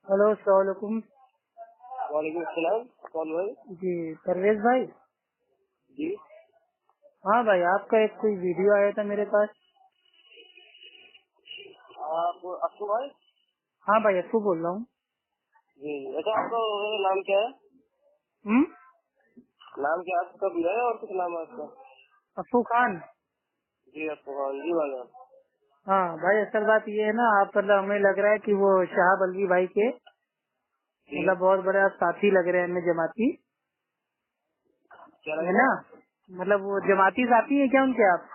Hello, अस्सलाम वालेकुम। वालेकुम अस्सलाम। कौन भाई? जी, परवेज भाई। जी हाँ भाई, आपका एक कोई वीडियो आया था मेरे पास। आप अक्सू भाई? हाँ भाई, अक्सू बोल रहा हूँ। जी अच्छा, आपका नाम क्या है? हम्म, नाम क्या है आपका? भी है और कुछ नाम है आपका? अक्सू खान। जी अक्सू खान जी वाला। हाँ भाई, असल बात ये है ना, आप मतलब हमें लग रहा है कि वो शाह बल्वी भाई के जी मतलब बहुत बड़े आप साथी लग रहे हैं हमें, जमाती क्या लग है रहा ना। है? मतलब वो जमाती साथी है क्या उनके आप,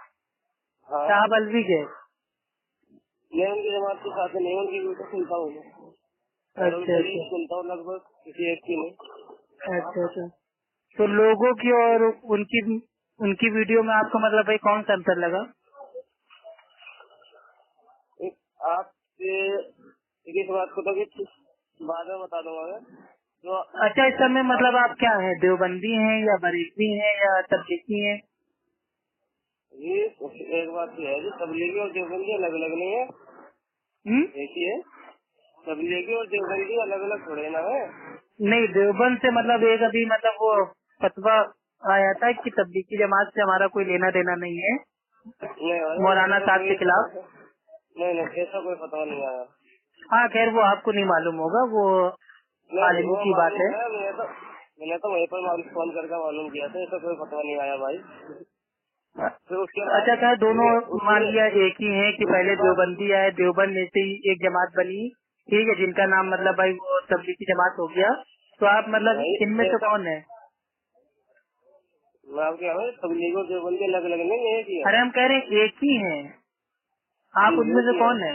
हाँ, शाह बल्वी के? मैं उनकी जमात के साथ नहीं, उनकी वीडियो सुनता हूँ मैं। और अच्छा सभी अच्छा सुनता हूँ, लगभग किसी एक की नहीं। अच्छा अच्छा। तो लोगों की और उनकी उनकी वीडियो में आपको मतलब भाई कौन सा अंतर लगा? आपसे इस बात को तो कि बाद में बता दूंगा मैं। तो अच्छा, इस समय मतलब आप क्या हैं, देवबंदी हैं या बरेलवी हैं या तबलीगी हैं? ये एक बात ये है कि तबलीगी और देवबंदी अलग अलग नहीं है, हम्म? एक ही है। तबलीगी और देवबंदी अलग अलग थोड़े ना है। नहीं, देवबंद से मतलब एक अभी मतलब वो फतवा आया था कि तबलीगी जमात से हमारा कोई लेना देना नहीं है, नहीं भाई, मैंने मौलाना तो साहब कोई के खिलाफ। नहीं नहीं, ऐसा कोई पता नहीं आया। हाँ खैर, वो आपको नहीं मालूम होगा, वो नहीं आलिमों वो की बात मालूम है। है, मैंने तो वहीं पर फोन करके मालूम किया था, ऐसा कोई पता नहीं आया भाई। फिर उसके बाद अच्छा खैर, दोनों मान उसने लिया एक ही है कि उसके पहले बाद देवबंदी आए, देवबंद में से ही एक जमात बनी, ठीक है, जिनका नाम मतलब भाई वो तबलीगी जमात हो गया। तो आप मतलब भाई इनमें से ऐसा कौन है? मैं आपके यहाँ तबलीग और देवबंदी अलग अलग नहीं, एक ही है। अरे हम कह रहे हैं एक ही है, जी आप उनमें एक से ही है। कौन है?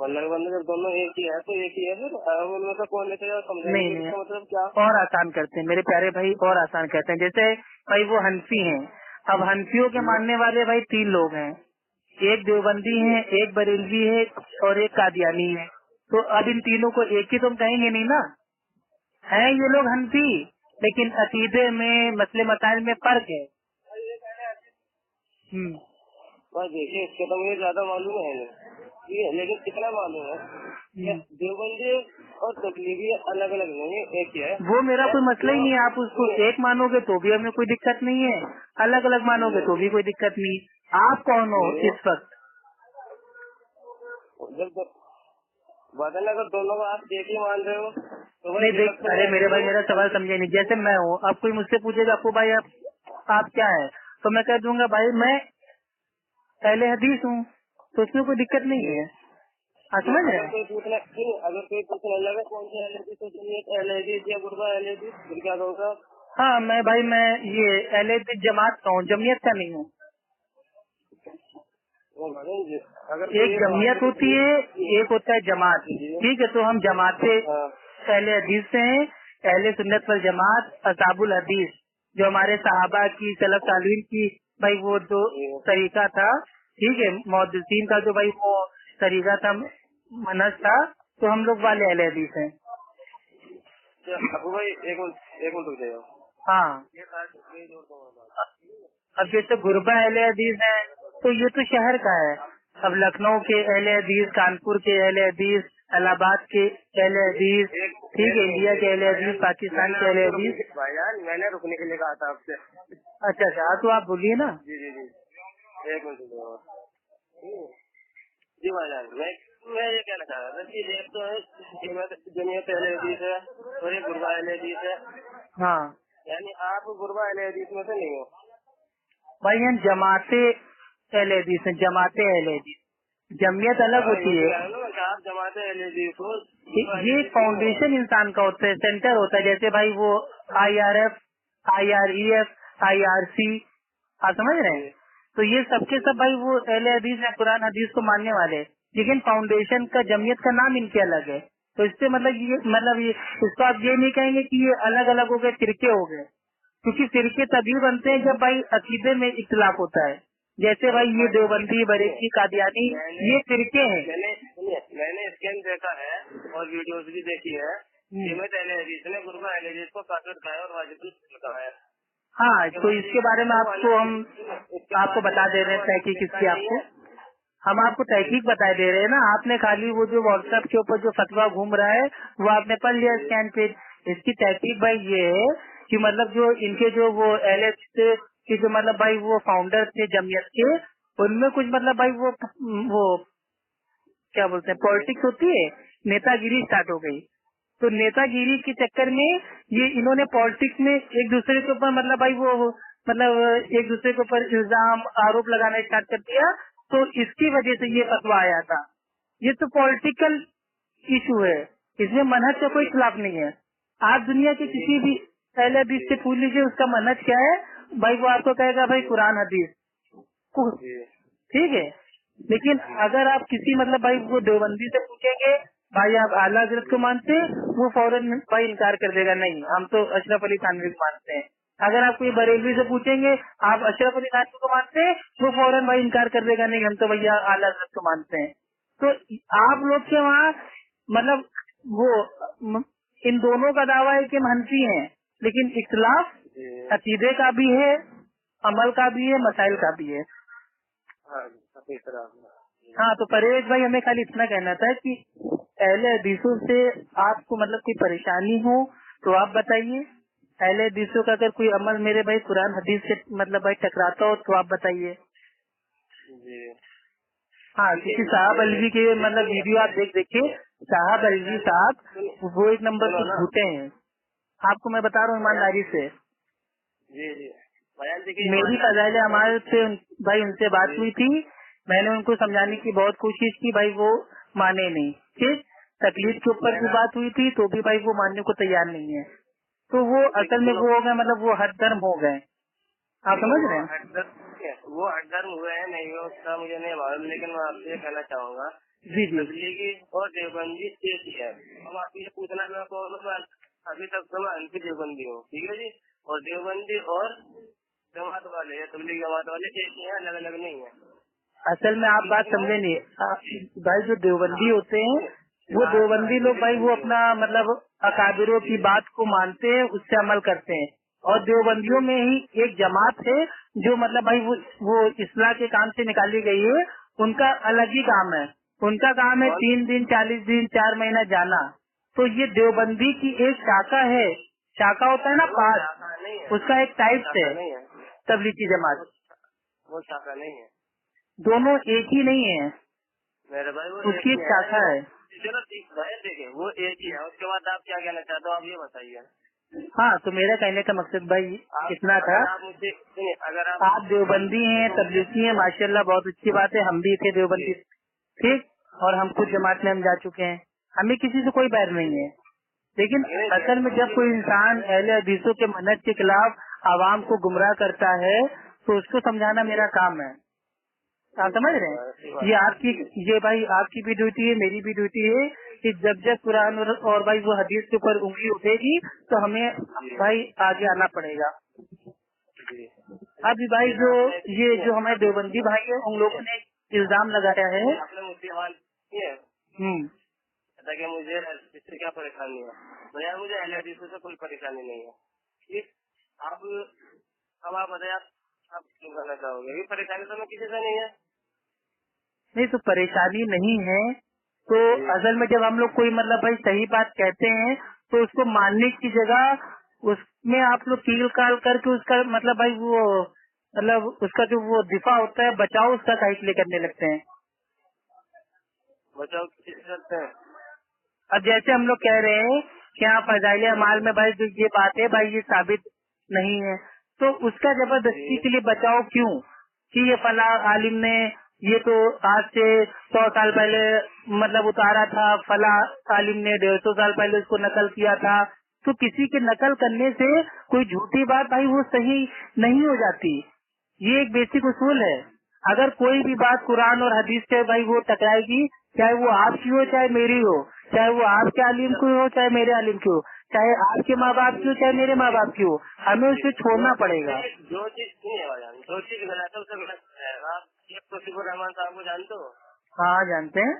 अलग बंद जब दोनों एक ही है तो एक ही है, फिर अब उनमें से कौन लेके जाओ समझाएंगे, नहीं फिर नहीं, इसका मतलब क्या? और आसान करते हैं मेरे प्यारे भाई, और आसान करते हैं। जैसे भाई वो हनफी हैं, अब हनफियों के जी मानने वाले भाई तीन लोग हैं, एक देवबंदी जी है, एक बरेलवी है और एक कादियानी है। तो अब इन तीनों को एक ही तुम कहेंगे नहीं ना, है ये लोग हनफी, लेकिन अकीदे में मसले मसाइल में फर्क है। हम्म बस देखिए, इसके तो मुझे ज्यादा मालूम है नहीं, ठीक है, लेकिन कितना मालूम है कि हम्म। देवबंदी और तबलीगी अलग अलग नहीं है, एक ही है। वो मेरा और कोई मसला ही जो नहीं है, आप उसको एक मानोगे तो भी हमें कोई दिक्कत नहीं है, अलग अलग मानोगे तो भी कोई दिक्कत नहीं। आप कौन हो इस वक्त? जब बदल अगर दोनों को आप एक ही मान रहे हो तो भाई नहीं देख, दिक्कत तो अरे नहीं मेरे भाई आएगी। मेरा सवाल समझे नहीं। जैसे मैं हूँ, अब कोई मुझसे पूछेगा आपको भाई आप क्या है, तो मैं कह दूंगा भाई मैं अहले हदीस हूँ, तो उसमें कोई दिक्कत नहीं है। आप तो समझ रहे अगर हैं? कोई पूछना नहीं, अगर कोई पूछने लगे कौन सा एलएडी तो सुनिए, एलएडी या गुरबा एलएडी, फिर क्या कहूँगा? हाँ मैं भाई मैं ये अहले हदीस जमात का हूँ, जमीयत का नहीं हूँ। वो भाई अगर एक कोई एक बात जमीयत मुझे होती है, एक होता है जमात। जी ठीक है, तो हम जमात से हाँ अहले हदीस से हैं, अहले सुन्नत वल जमात असाबुल हदीस, जो हमारे सहाबा की सलफ सालवीन की भाई वो जो जी तरीका था, ठीक है, मुहद्दिसीन का जो भाई वो तरीका था, मनहज था, तो हम लोग वाले अहले हदीस हैं। क्या अबू भाई, एक मिनट रुक जाइए। हाँ, ये साथ ये जोड़ दूंगा बात। अब जैसे गुरबा अहले हदीस है, तो ये तो शहर का है। अब लखनऊ के अहले हदीस, कानपुर के अहले हदीस, इलाहाबाद के अहले हदीस, एक ठीक एक है, इंडिया के मिनट अहले हदीस, भाईजान, पाकिस्तान मैंने के अहले आपसे हदीस। भाईजान मैंने रुकने के लिए कहा था आपसे। अच्छा अच्छा, हाँ, तो आप बोलिए ना। जी जी जी, एक मिनट रुक जाओ। जी भाईजान, मैं ये कहना चाह रहा था कि एक तो है जमीयत अहले हदीस है और एक गुरबा अहले हदीस है, हाँ यानी आप गुरबा अहले हदीस में से नहीं हो। भाई, हम जमाते अहले हदीस हैं, जमाते अहले हदीस। जमीयत अलग हाँ होती ये तो है। कह रहा हूँ ना मैं कि आप जमाते अहले हदीस हो, गुरबा अहले ये हदीस नहीं हो। फाउंडेशन इंसान का होता है, सेंटर होता है। जैसे भाई वो IRF, IREF, IRC, आप समझ रहे हैं? जी तो ये सबके सब भाई वो अहले हदीस है, कुरान हदीस को मानने वाले हैं। लेकिन फाउंडेशन का, जमीयत का नाम इनके अलग है। तो इससे मतलब ये इसको आप ये नहीं कहेंगे कि ये अलग अलग हो गए, फिरके हो गए, क्योंकि फिरके तभी बनते हैं जब भाई अकीदे में इख्तिलाफ होता है। जैसे भाई भाई ये भाई देवबंदी, सुनिए, बरेली, कादियानी, मैंने ये फिरके हैं। मैंने स्कैन देखा है और वीडियोस भी देखी है। हम्म। जमीयत अहले हदीस ने गुरबा अहले हदीस को काफिर कहा है और वाजिब कहा है। हाँ, इसके तो बाद इसके बारे में वो अलग, हम इसके आपको बाद बता दे रहे वो हैं, अलग तहकीक लिखता इसकी नहीं आपको। है। हम आपको तहकीक बता दे रहे हैं ना, आपने खाली वो जो व्हाट्सएप के ऊपर जो फतवा घूम रहा है वो आपने पढ़ लिया स्कैन पे। इसकी तहकीक भाई ये है कि मतलब जो इनके जो वो LH के जो मतलब भाई वो फाउंडर थे जमीयत के, उनमें कुछ मतलब भाई वो क्या बोलते हैं पॉलिटिक्स होती है, नेतागिरी स्टार्ट हो गई। तो नेतागिरी के चक्कर में ये इन्होंने पॉलिटिक्स में एक दूसरे के ऊपर मतलब भाई वो मतलब एक दूसरे के ऊपर इल्जाम आरोप लगाना स्टार्ट कर दिया। तो इसकी वजह से ये फतवा आया था। ये तो पॉलिटिकल इशू है, इसमें मनहज का कोई खिलाफ नहीं है। आप दुनिया के किसी भी पहले हदीस से पूछ लीजिए उसका मनहज क्या है, भाई वो आपको कहेगा भाई कुरान हदीस, ठीक है। लेकिन अगर आप किसी मतलब भाई वो देवबंदी से पूछेंगे भाई आप आला हजरत को मानते हैं, वो फौरन भाई इनकार कर देगा, नहीं हम तो अशरफ अली थानवी को मानते हैं। अगर आप कोई बरेलवी से पूछेंगे आप अशरफ अली थानवी को मानते हैं, वो फौरन भाई इनकार कर देगा, नहीं हम तो भैया आला हजरत को मानते हैं। तो आप लोग के वहाँ मतलब वो इन दोनों का दावा है कि हम हनफी हैं, लेकिन इख्तिलाफ अकीदे का भी है, अमल का भी है, मसाइल का भी है। हाँ, तो परवेज भाई हमें खाली इतना कहना था कि अहले हदीसों से आपको मतलब कोई परेशानी हो तो आप बताइए, अहले हदीसों का अगर कोई अमल मेरे भाई कुरान हदीस से मतलब भाई टकराता हो तो आप बताइए। हाँ, क्योंकि साहब अलवी के मतलब वीडियो आप देखिए, साहब अलवी साहब वो एक नंबर के झूठे हैं, आपको मैं बता रहा हूँ ईमानदारी से। मेरी फजाइल हमारे से भाई उनसे बात हुई थी, मैंने उनको समझाने की बहुत कोशिश की, भाई वो माने नहीं। ठीक, तकलीफ के ऊपर भी बात हुई थी तो भी भाई वो मानने को तैयार नहीं है। तो वो असल में वो हो गए मतलब वो हद धर्म हो गए, आप समझ रहे हैं? वो हद धर्म हुए हैं नहीं हो उसका मुझे नहीं मालूम, लेकिन मैं आपसे ये कहना चाहूँगा जी जी तबलीगी और देवबंदी एक ही है। हम आपसे पूछना अभी तक तो मैं अनफी देवबंदी हूँ, ठीक है जी, और देवबंदी और जमात वाले या तबलीगी जमात वाले एक ही है, अलग अलग नहीं है। असल में आप बात समझे नहीं, भाई जो देवबंदी होते हैं वो देवबंदी लोग भाई वो अपना मतलब अकाबिरों की बात को मानते हैं, उससे अमल करते हैं। और देवबंदियों में ही एक जमात है जो मतलब भाई वो इस्लाह के काम से निकाली गई है, उनका अलग ही काम है। उनका काम है 3 दिन 40 दिन 4 महीना जाना। तो ये देवबंदी की एक शाखा है, शाखा होता है ना पास, उसका एक टाइप है तबलीगी जमात, वो शाखा नहीं है, दोनों एक ही नहीं है मेरे भाई, वो उसकी एक शाखा है। चलो ठीक भाई, देखिए वो एक ही है। उसके बाद आप क्या कहना चाहते हो आप ये बताइए। हाँ, तो मेरा कहने का मकसद भाई इतना था, आप मुझे सुनिए, अगर आप देवबंदी हैं तबलीगी हैं माशाल्लाह बहुत अच्छी बात है, हम भी थे देवबंदी, ठीक, और हम खुद जमात में हम जा चुके हैं, हमें किसी से कोई बैर नहीं है। लेकिन असल में जब कोई इंसान अहले हदीसों के मनहज के खिलाफ आवाम को गुमराह करता है तो उसको समझाना मेरा काम है, आप समझ रहे हैं? ये भाई आपकी भी ड्यूटी है, मेरी भी ड्यूटी है कि जब जब कुरान और भाई वो हदीस के ऊपर उंगली उठेगी तो हमें भाई आगे आना पड़ेगा। अभी भाई जो हमारे देवबंदी भाई है उन लोगों ने इल्जाम लगाया है कि मुझे इससे क्या परेशानी है, भैया मुझे अहले हदीसों से कोई परेशानी नहीं है। ठीक, अब आप बताइए आप क्यों करना चाहोगे? ये परेशानी तो मैं किसी से नहीं है। नहीं तो परेशानी नहीं है तो असल में जब हम लोग कोई मतलब भाई सही बात कहते हैं तो उसको मानने की जगह उसमें आप लोग कील काल करके उसका मतलब भाई वो मतलब उसका जो वो दिफा होता है बचाव उसका काहे लिए करने लगते हैं। बचाव किसी करते हैं। अब जैसे हम लोग कह रहे हैं कि हाँ फजाइल अमाल में भाई जो ये बात है भाई ये साबित नहीं है, तो उसका जबरदस्ती के लिए बचाव क्यों कि ये फला आलिम ने ये तो आज से 100 साल पहले मतलब उतारा था, फला आलिम ने 150 साल पहले उसको नकल किया था। तो किसी के नकल करने से कोई झूठी बात भाई वो सही नहीं हो जाती, ये एक बेसिक उसूल है। अगर कोई भी बात कुरान और हदीस से भाई वो टकराएगी, चाहे वो आपकी हो चाहे मेरी हो, चाहे वो आपके आलिम की हो चाहे मेरे आलिम की हो, चाहे आपके माँ बाप की हो चाहे मेरे माँ बाप की हो, हमें उसे छोड़ना पड़ेगा। जो चीज जो चीज गलत है उसे गलत है। आप तौसीफुर रहमान साहब को जानते हो? हाँ जानते हैं।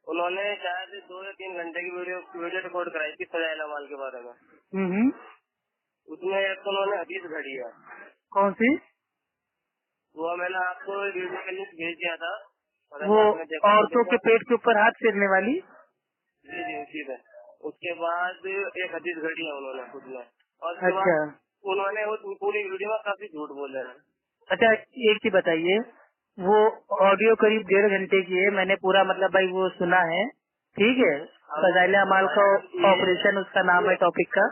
उन्होंने शायद 2 या 3 घंटे की वीडियो रिकॉर्ड कराई थी फजाइल अमाल के बारे में। उसमें एक उन्होंने हदीस घड़ी है। कौन सी? वो मैंने आपको वीडियो का लिंक भेज दिया था, वो औरतों के पेट के ऊपर हाथ फेरने वाली। जी जी उसी में। उसके बाद एक हदीस घड़ी है उन्होंने खुद में, और अच्छा उन्होंने वो पूरी वीडियो में काफी झूठ बोले हैं। अच्छा, एक चीज बताइए, वो ऑडियो करीब 1.5 घंटे की है, मैंने पूरा मतलब भाई वो सुना है, ठीक है। फजाइल अमाल का ऑपरेशन उसका नाम है टॉपिक का।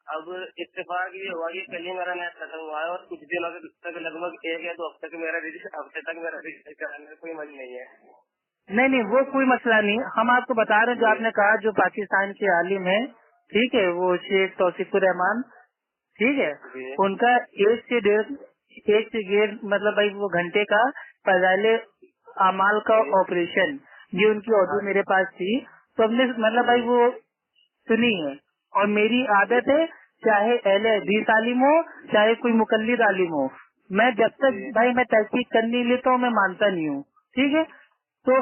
अब इत्तेफाक ये हुआ कि कल ही मेरा नेट खत्म हुआ है, और कुछ दिनों तक लगभग 1 या 2 हफ्ते तक मेरा रजिस्टर कराने में कोई मन नहीं है। नहीं नहीं, वो कोई मसला नहीं, हम आपको बता रहे हैं जो आपने कहा, जो पाकिस्तान के आलिम है, ठीक है, वो शेख तौसीफुर रहमान, ठीक है, उनका 1 से 1.5 मतलब भाई वो घंटे का फजाइल अमाल का ऑपरेशन, ये उनकी ऑडियो मेरे पास थी, तो हमने मतलब भाई वो सुनी है। और मेरी आदत है, चाहे अहले हदीस आलिम हो, चाहे कोई मुकल्लिद आलिम हो, मैं जब तक भाई मैं तहकीक कर नहीं लेता हूँ मैं मानता नहीं हूँ, ठीक है। तो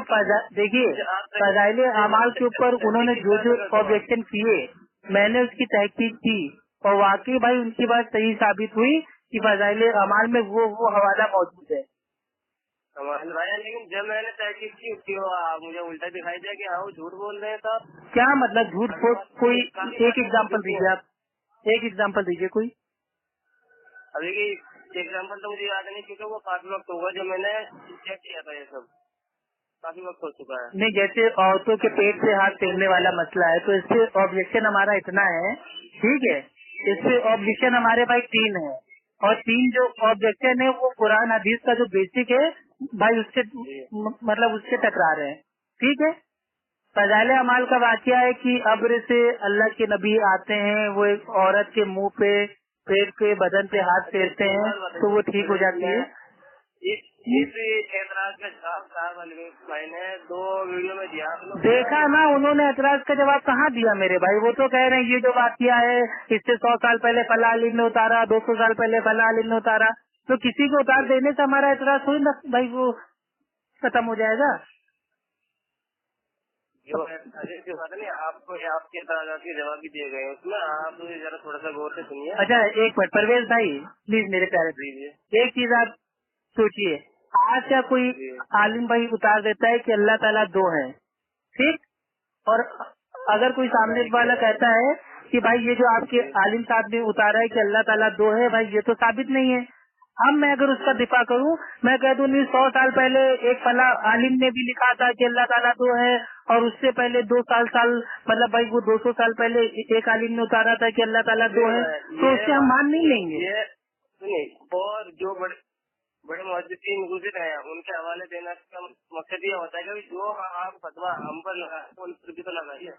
देखिए, फजाइल अमाल के ऊपर उन्होंने जो जो ऑब्जेक्शन किए, मैंने उसकी तहकीक की, और वाकई भाई उनकी बात सही साबित हुई कि फजाइल अमाल में वो हवाला मौजूद है। भाई लेकिन जब मैंने तहकीक की उसकी मुझे उल्टा दिखाई दिया कि हाँ वो झूठ बोल रहे हैं। तो क्या मतलब झूठ? कोई एक एग्जाम्पल दीजिए, आप एक एग्जाम्पल दीजिए कोई। अभी की एग्जाम्पल तो मुझे याद नहीं, क्योंकि वो काफी वक्त होगा जब मैंने चेक किया था, ये सब काफी वक्त हो चुका है। नहीं, जैसे औरतों के पेट से हाथ फेरने वाला मसला है, तो इससे ऑब्जेक्शन हमारा इतना है, ठीक है, इससे ऑब्जेक्शन हमारे भाई 3 है, और 3 जो ऑब्जेक्शन है वो कुरान हदीस का जो बेसिक है भाई उससे मतलब उससे टकरा रहे हैं, ठीक है। फजाइल अमाल का वाकया है कि अब्र से अल्लाह के नबी आते हैं, वो एक औरत के मुंह पे, पेट पे, बदन पे हाथ फेरते हैं तो वो ठीक हो जाती है। इस एतराज का जवाब साहब भाई ने 2 वीडियो में दिया, देखा ना, उन्होंने एतराज का जवाब कहाँ दिया मेरे भाई। वो तो कह रहे हैं ये जो वाकया है इससे 100 साल पहले फला आलिम ने उतारा, 200 साल पहले फला आलिम ने उतारा, तो किसी को उतार देने से हमारा एतराज थोड़ी ना भाई वो खत्म हो जाएगा। जो बात नहीं, आपको आपके एतराज के जवाब भी दिए गए, उसमें आप जरा थोड़ा सा गौर से सुनिए। अच्छा एक मिनट परवेज भाई प्लीज, मेरे प्यारे, एक चीज आप सोचिए, आज क्या कोई आलिम भाई उतार देता है कि अल्लाह ताला 2 है, ठीक, और अगर कोई सामने वाला कहता है कि भाई ये जो आपके आलिम साहब ने उतारा है कि अल्लाह ताला 2 है, भाई ये तो साबित नहीं है। अब मैं अगर उसका दिफा करूं, मैं कह दूं नहीं 100 साल पहले एक फला आलिम ने भी लिखा था कि अल्लाह ताला 2 है, और उससे पहले 2 साल मतलब भाई वो 200 साल पहले एक आलिम ने उतारा था कि अल्लाह ताला 2 है, तो उससे हम मान नहीं लेंगे। सुनिए, और जो बड़े मुहद्दिसीन गुज़रे हैं उनके हवाले देना का मकसद ये होता है कि जो आप फतवा हम पर लगा उन पर भी तो लगाइए।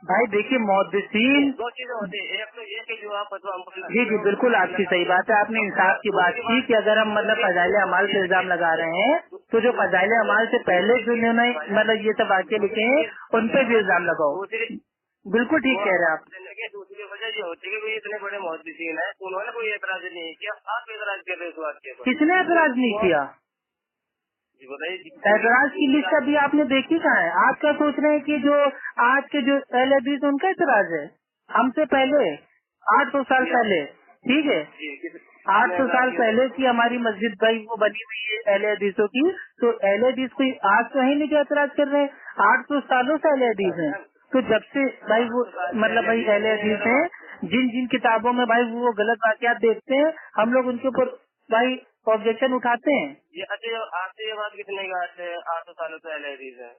भाई देखिए मुहद्दिसीन 2 चीजें होती है, एक तो ये कि जो आप फतवा हम पर जी बिल्कुल आपकी सही बात है, आपने इंसाफ की बात की कि अगर हम मतलब फजाइल अमाल पे इल्जाम लगा रहे हैं तो जो फजाइल अमाल से पहले जो उन्होंने मतलब ये सब वाक्य लिखे हैं उन पे भी इल्जाम लगाओ। बिल्कुल ठीक कह रहे हैं आप। दूसरी वजह ये होती है कि इतने बड़े मुहद्दिसीन है, उन्होंने कोई एतराज नहीं किया, आप एतराज कर रहे हो इस वाक्य पर। किसने एतराज नहीं किया? एतराज की लिस्ट अभी आपने देखी कहाँ है? आप क्या सोच रहे हैं कि जो आज के जो अहले हदीस उनका एतराज है? हमसे पहले 800 साल पहले, ठीक है, 800 साल पहले की हमारी मस्जिद भाई वो बनी हुई है अहले हदीसों की, तो अहले हदीस कोई आज तो है नहीं जो एतराज कर रहे हैं, 800 सालों से अहले हदीस है। तो जब से भाई वो मतलब भाई अहले हदीस है, जिन जिन किताबों में भाई वो गलत वाक़यात देखते हैं, हम लोग उनके ऊपर भाई ऑब्जेक्शन उठाते हैं। ये आपसे ये बात कितने का 800 सालों से अहले हदीस है?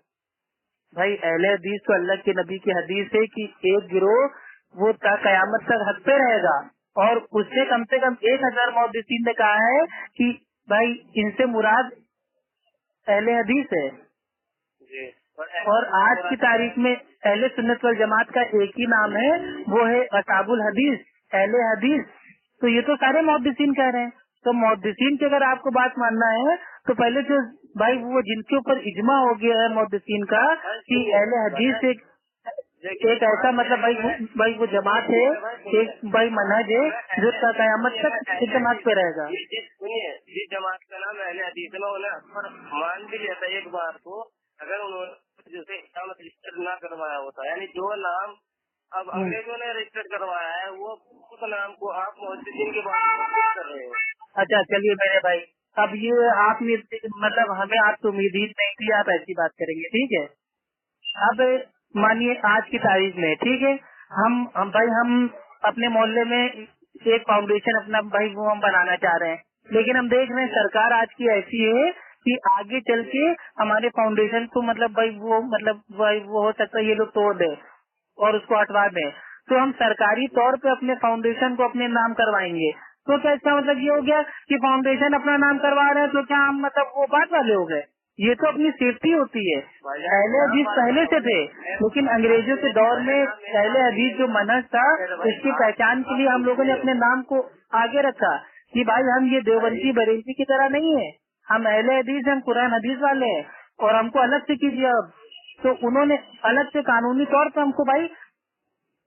भाई अहले हदीस तो अल्लाह के नबी की हदीस है कि एक गिरोह वो कयामत तक हक पे रहेगा, और उससे कम से कम 1000 मुहद्दिसीन ने कहा है कि भाई इनसे मुराद अहले हदीस है। जी। और आज की तारीख में अहले सुन्नत वल जमात का एक ही नाम है, वो है असहाबुल हदीस, अहले हदीस। तो ये तो सारे मुहद्दिसीन कह रहे हैं। तो मुहद्दिसीन की अगर आपको बात मानना है तो पहले तो भाई वो जिनके ऊपर इजमा हो गया है मुहद्दिसीन का कि अहले हदीस एक ऐसा मतलब भाई वो जमात है, एक भाई मनहज है जो कयामत तक एकदम हक पे रहेगा। सुनिए, जिस जमात का नाम अहले हदीस में उन्हें मान भी लिया था एक बार को, अगर उन्होंने जैसे रजिस्टर ना करवाया होता, यानी जो नाम अब अंग्रेजों ने रजिस्टर करवाया है वो उस नाम को आप मुहद्दिसीन के बारे में कर रहे हो। अच्छा चलिए मेरे भाई, अब ये आप मतलब हमें आपसे उम्मीद ही नहीं थी आप ऐसी बात करेंगे, ठीक है। अब मानिए आज की तारीख में, ठीक है, हम अपने मोहल्ले में एक फाउंडेशन अपना भाई वो हम बनाना चाह रहे हैं, लेकिन हम देख रहे हैं सरकार आज की ऐसी है कि आगे चल के हमारे फाउंडेशन को मतलब भाई वो हो सकता है ये लोग तोड़ दे और उसको हटवा दें, तो हम सरकारी तौर पे अपने फाउंडेशन को अपने नाम करवाएंगे। तो क्या इसका मतलब ये हो गया कि फाउंडेशन अपना नाम करवा रहे हैं, तो क्या हम मतलब वो बात वाले हो गए? ये तो अपनी सेफ्टी होती है। पहले हदीस पहले से थे, लेकिन अंग्रेजों के दौर में पहले हदीस जो मनहज था उसकी पहचान के लिए हम लोगों ने अपने नाम को आगे रखा कि भाई हम ये देवबंदी बरेलवी की तरह नहीं है, हम अहले हदीस, हम कुरान हदीस वाले हैं और हमको अलग से कीजिए। अब तो उन्होंने अलग से कानूनी तौर पर हमको भाई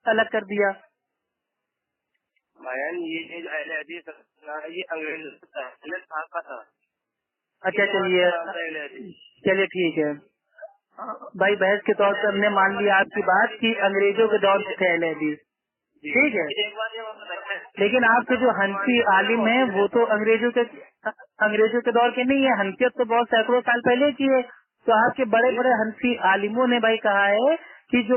अलग कर दिया। ये अहले हदीस ये अंग्रेज का था। अच्छा चलिए ठीक है भाई, बहस के तौर पर हमने मान लिया आपकी बात कि अंग्रेजों के दौर में थे अहले हदीस, ठीक है। लेकिन आपके जो हनफी आलिम हैं वो तो अंग्रेजों के दौर के नहीं है, हनफियत तो बहुत सैकड़ों साल पहले की है। तो आपके बड़े बड़े हनफी आलिमों ने भाई कहा है कि जो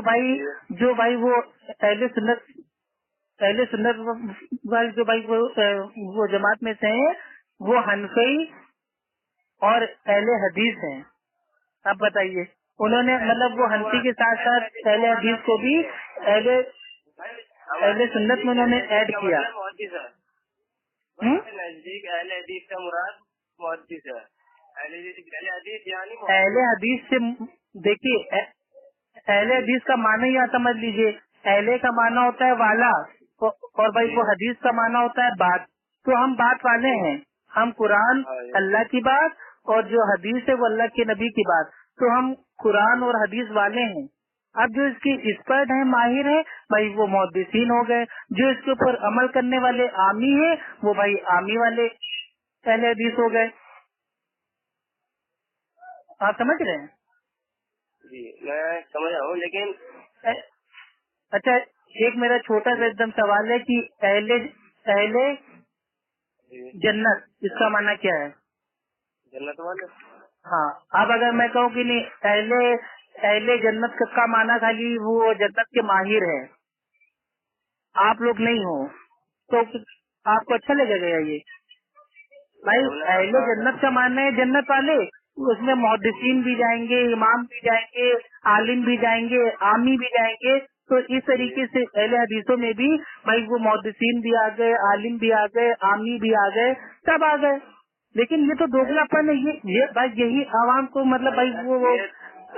भाई वो अहले सुन्नत वाली जो भाई वो जमात में से हैं वो हनफी और अहले हदीस हैं। अब बताइए, उन्होंने मतलब वो हनफी के साथ साथ अहले हदीस को भी अहले सुन्नत में उन्होंने ऐड किया। नजदीक अहले हदीस का मुराद मुहद्दिस है। अहले हदीस यानी अहले हदीस से देखिए, अहले हदीस का माना ही आप समझ लीजिए, अहले का माना होता है वाला और भाई वो हदीस का माना होता है बात। तो हम बात वाले हैं, हम कुरान अल्लाह की बात और जो हदीस है वो अल्लाह के नबी की बात, तो हम कुरान और हदीस वाले हैं। अब जो इसकी एक्सपर्ट है, माहिर है, भाई वो मुहद्दिसीन हो गए। जो इसके ऊपर अमल करने वाले आमी है वो भाई आमी वाले अहले हदीस हो गए। आप समझ रहे हैं? जी मैं समझ रहा हूँ, लेकिन अच्छा एक मेरा छोटा सा एकदम सवाल है कि अहले जन्नत इसका माना क्या है? जन्नत वाले। हाँ, अब अगर मैं कहूँ कि नहीं अहले जन्नत का माना खाली वो जन्नत के माहिर है, आप लोग नहीं हो, तो आपको अच्छा लगेगा ये? भाई अहले जन्नत का मानना है जन्नत वाले, उसमें मुहद्दिसीन भी जाएंगे, इमाम भी जाएंगे, आलिम भी जाएंगे, आमी भी जाएंगे। तो इस तरीके से अहले हदीसों में भी भाई वो मुहद्दिसीन भी आ गए, आलिम भी आ गए, आमी भी आ गए, सब आ गए। लेकिन ये तो दोगलापन है, ये भाई यही आवाम को मतलब भाई वो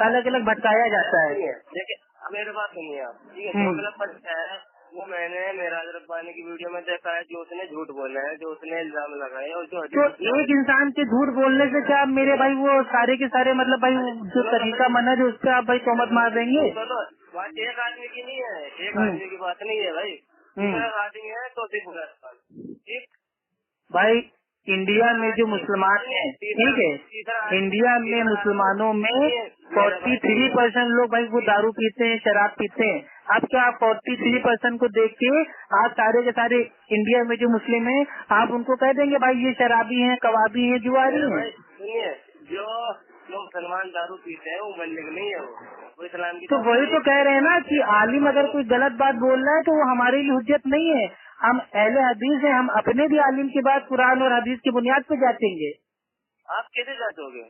अलग अलग भटकाया जाता है। देखिए मेरे बात सुनिए आप, ठीक है, दोगलापन है वो मैंने मेराज रब्बानी की वीडियो में देखा है, जो उसने झूठ बोला है, जो उसने इल्जाम लगाए और जो तो एक इंसान के झूठ बोलने से क्या मेरे भाई वो सारे के सारे मतलब भाई जो तरीका मना जो उस पर आप भाई तोहमत मार देंगे? बात एक आदमी की नहीं है, एक आदमी की बात नहीं है भाई, आदमी है तो ठीक भाई। इंडिया में जो मुसलमान है, ठीक है, इंडिया में मुसलमानों में 43% लोग भाई वो दारू पीते हैं, शराब पीते हैं। अब क्या आप 43% को देख के आप सारे के सारे इंडिया में जो मुस्लिम हैं आप उनको कह देंगे भाई ये शराबी हैं, कबाबी हैं, जुआरी हैं? सुनिए, जो मुसलमान दारू पीते हैं वो बल्लिग नहीं है, वो इस्लाम की। तो वही तो कह रहे हैं ना कि आलिम अगर कोई गलत बात बोल रहा है तो वो हमारे लिए हुज्जत नहीं है। हम अहले हदीस हैं, हम अपने भी आलिम की बात कुरान और हदीस की बुनियाद पे जांचेंगे। आप कैसे जांचोगे?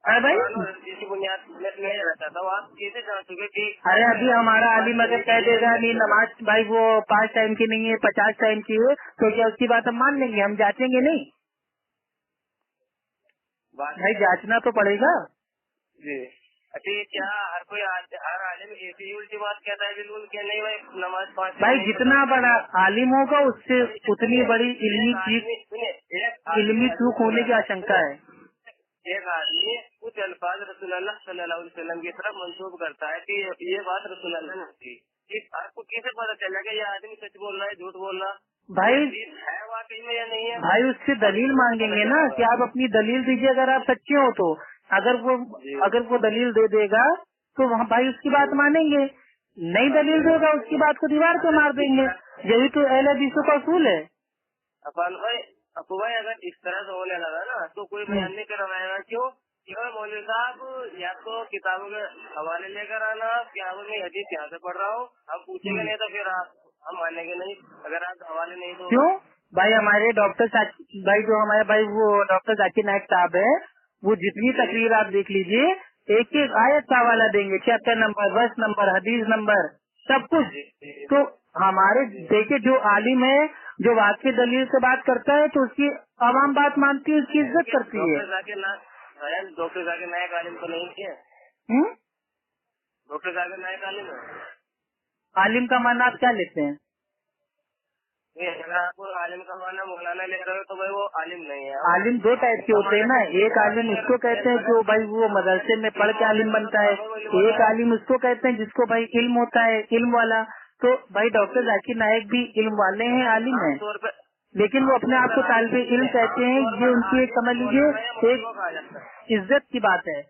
अरे भाई जिसकी बुनियाद में रहता था आप कैसे जांचोगे कि अरे अभी हमारा आलिम अगर कह देगा नहीं नमाज भाई वो 5 टाइम की नहीं है 50 टाइम की है, तो क्या उसकी बात हम मान लेंगे? हम जांचेंगे नहीं? भाई जांचना तो पड़ेगा जी। अच्छा क्या हर आलिम एक ही उल्टी बात कहता है बिल्कुल क्या? नहीं भाई नमाज 5 भाई जितना बड़ा आलिम होगा उससे उतनी बड़ी इल्मी चूक होने की आशंका है। एक आदमी कुछ अल्फाज रसूलुल्लाह सल्लल्लाहु अलैहि वसल्लम की तरफ मंसूब करता है कि ये बात रसूलुल्लाह ने की, आपको कैसे पता चलेगा ये आदमी सच बोल रहा है झूठ बोल रहा भाई? है वाकई में या नहीं है? भाई उससे दलील मांगेंगे ना कि आप अपनी दलील दीजिए अगर आप सच्चे हो तो। अगर वो दलील दे देगा तो वहाँ भाई उसकी बात मानेंगे, नहीं दलील देगा उसकी बात को दीवार पे मार देंगे। यही तो अहले हदीसों का असूल है। अपन भाई अब भाई अगर इस तरह से होने लगा ना तो कोई बयान नहीं करवाएगा। क्यों? केवल मौलवी साहब या तो किताबों के हवाले लेकर आना, क्या मैं हदीस यहाँ से पढ़ रहा हूँ, हम पूछेंगे नहीं तो फिर हम मानेंगे नहीं अगर आप हवाले नहीं दो। क्यों भाई? हमारे डॉक्टर भाई जो हमारे भाई वो डॉक्टर जाकिर नायक साहब है, वो जितनी तकरीर आप देख लीजिए, एक एक आयत का हवाला देंगे, चैप्टर नंबर, वर्स नंबर, हदीस नंबर, सब कुछ। तो हमारे देखिए जो आलिम है, जो वाक़ई दलील से बात करता है तो उसकी आवाम बात मानती है, उसकी इज्जत करती है। डॉक्टर जाकिर नायक आलिम तो नहीं है। डॉक्टर जाकिर नायक आलिम है। आलिम का माना आप क्या लेते हैं? अगर आपको आलिम का माना मौलाना ले रहे हो तो भाई वो आलिम नहीं है। आलिम दो टाइप के होते हैं ना, एक आलिम उसको कहते हैं जो भाई वो मदरसे में पढ़ के आलिम बनता है, एक आलिम उसको कहते हैं जिसको भाई इल्म होता है, इल्म वाला। तो भाई डॉक्टर जाकिर नायक भी इल्म वाले हैं, आलिम है, लेकिन वो अपने आप को तालिबे इल्म कहते हैं। ये उनकी एक समझ लीजिए एक इज्जत की बात है।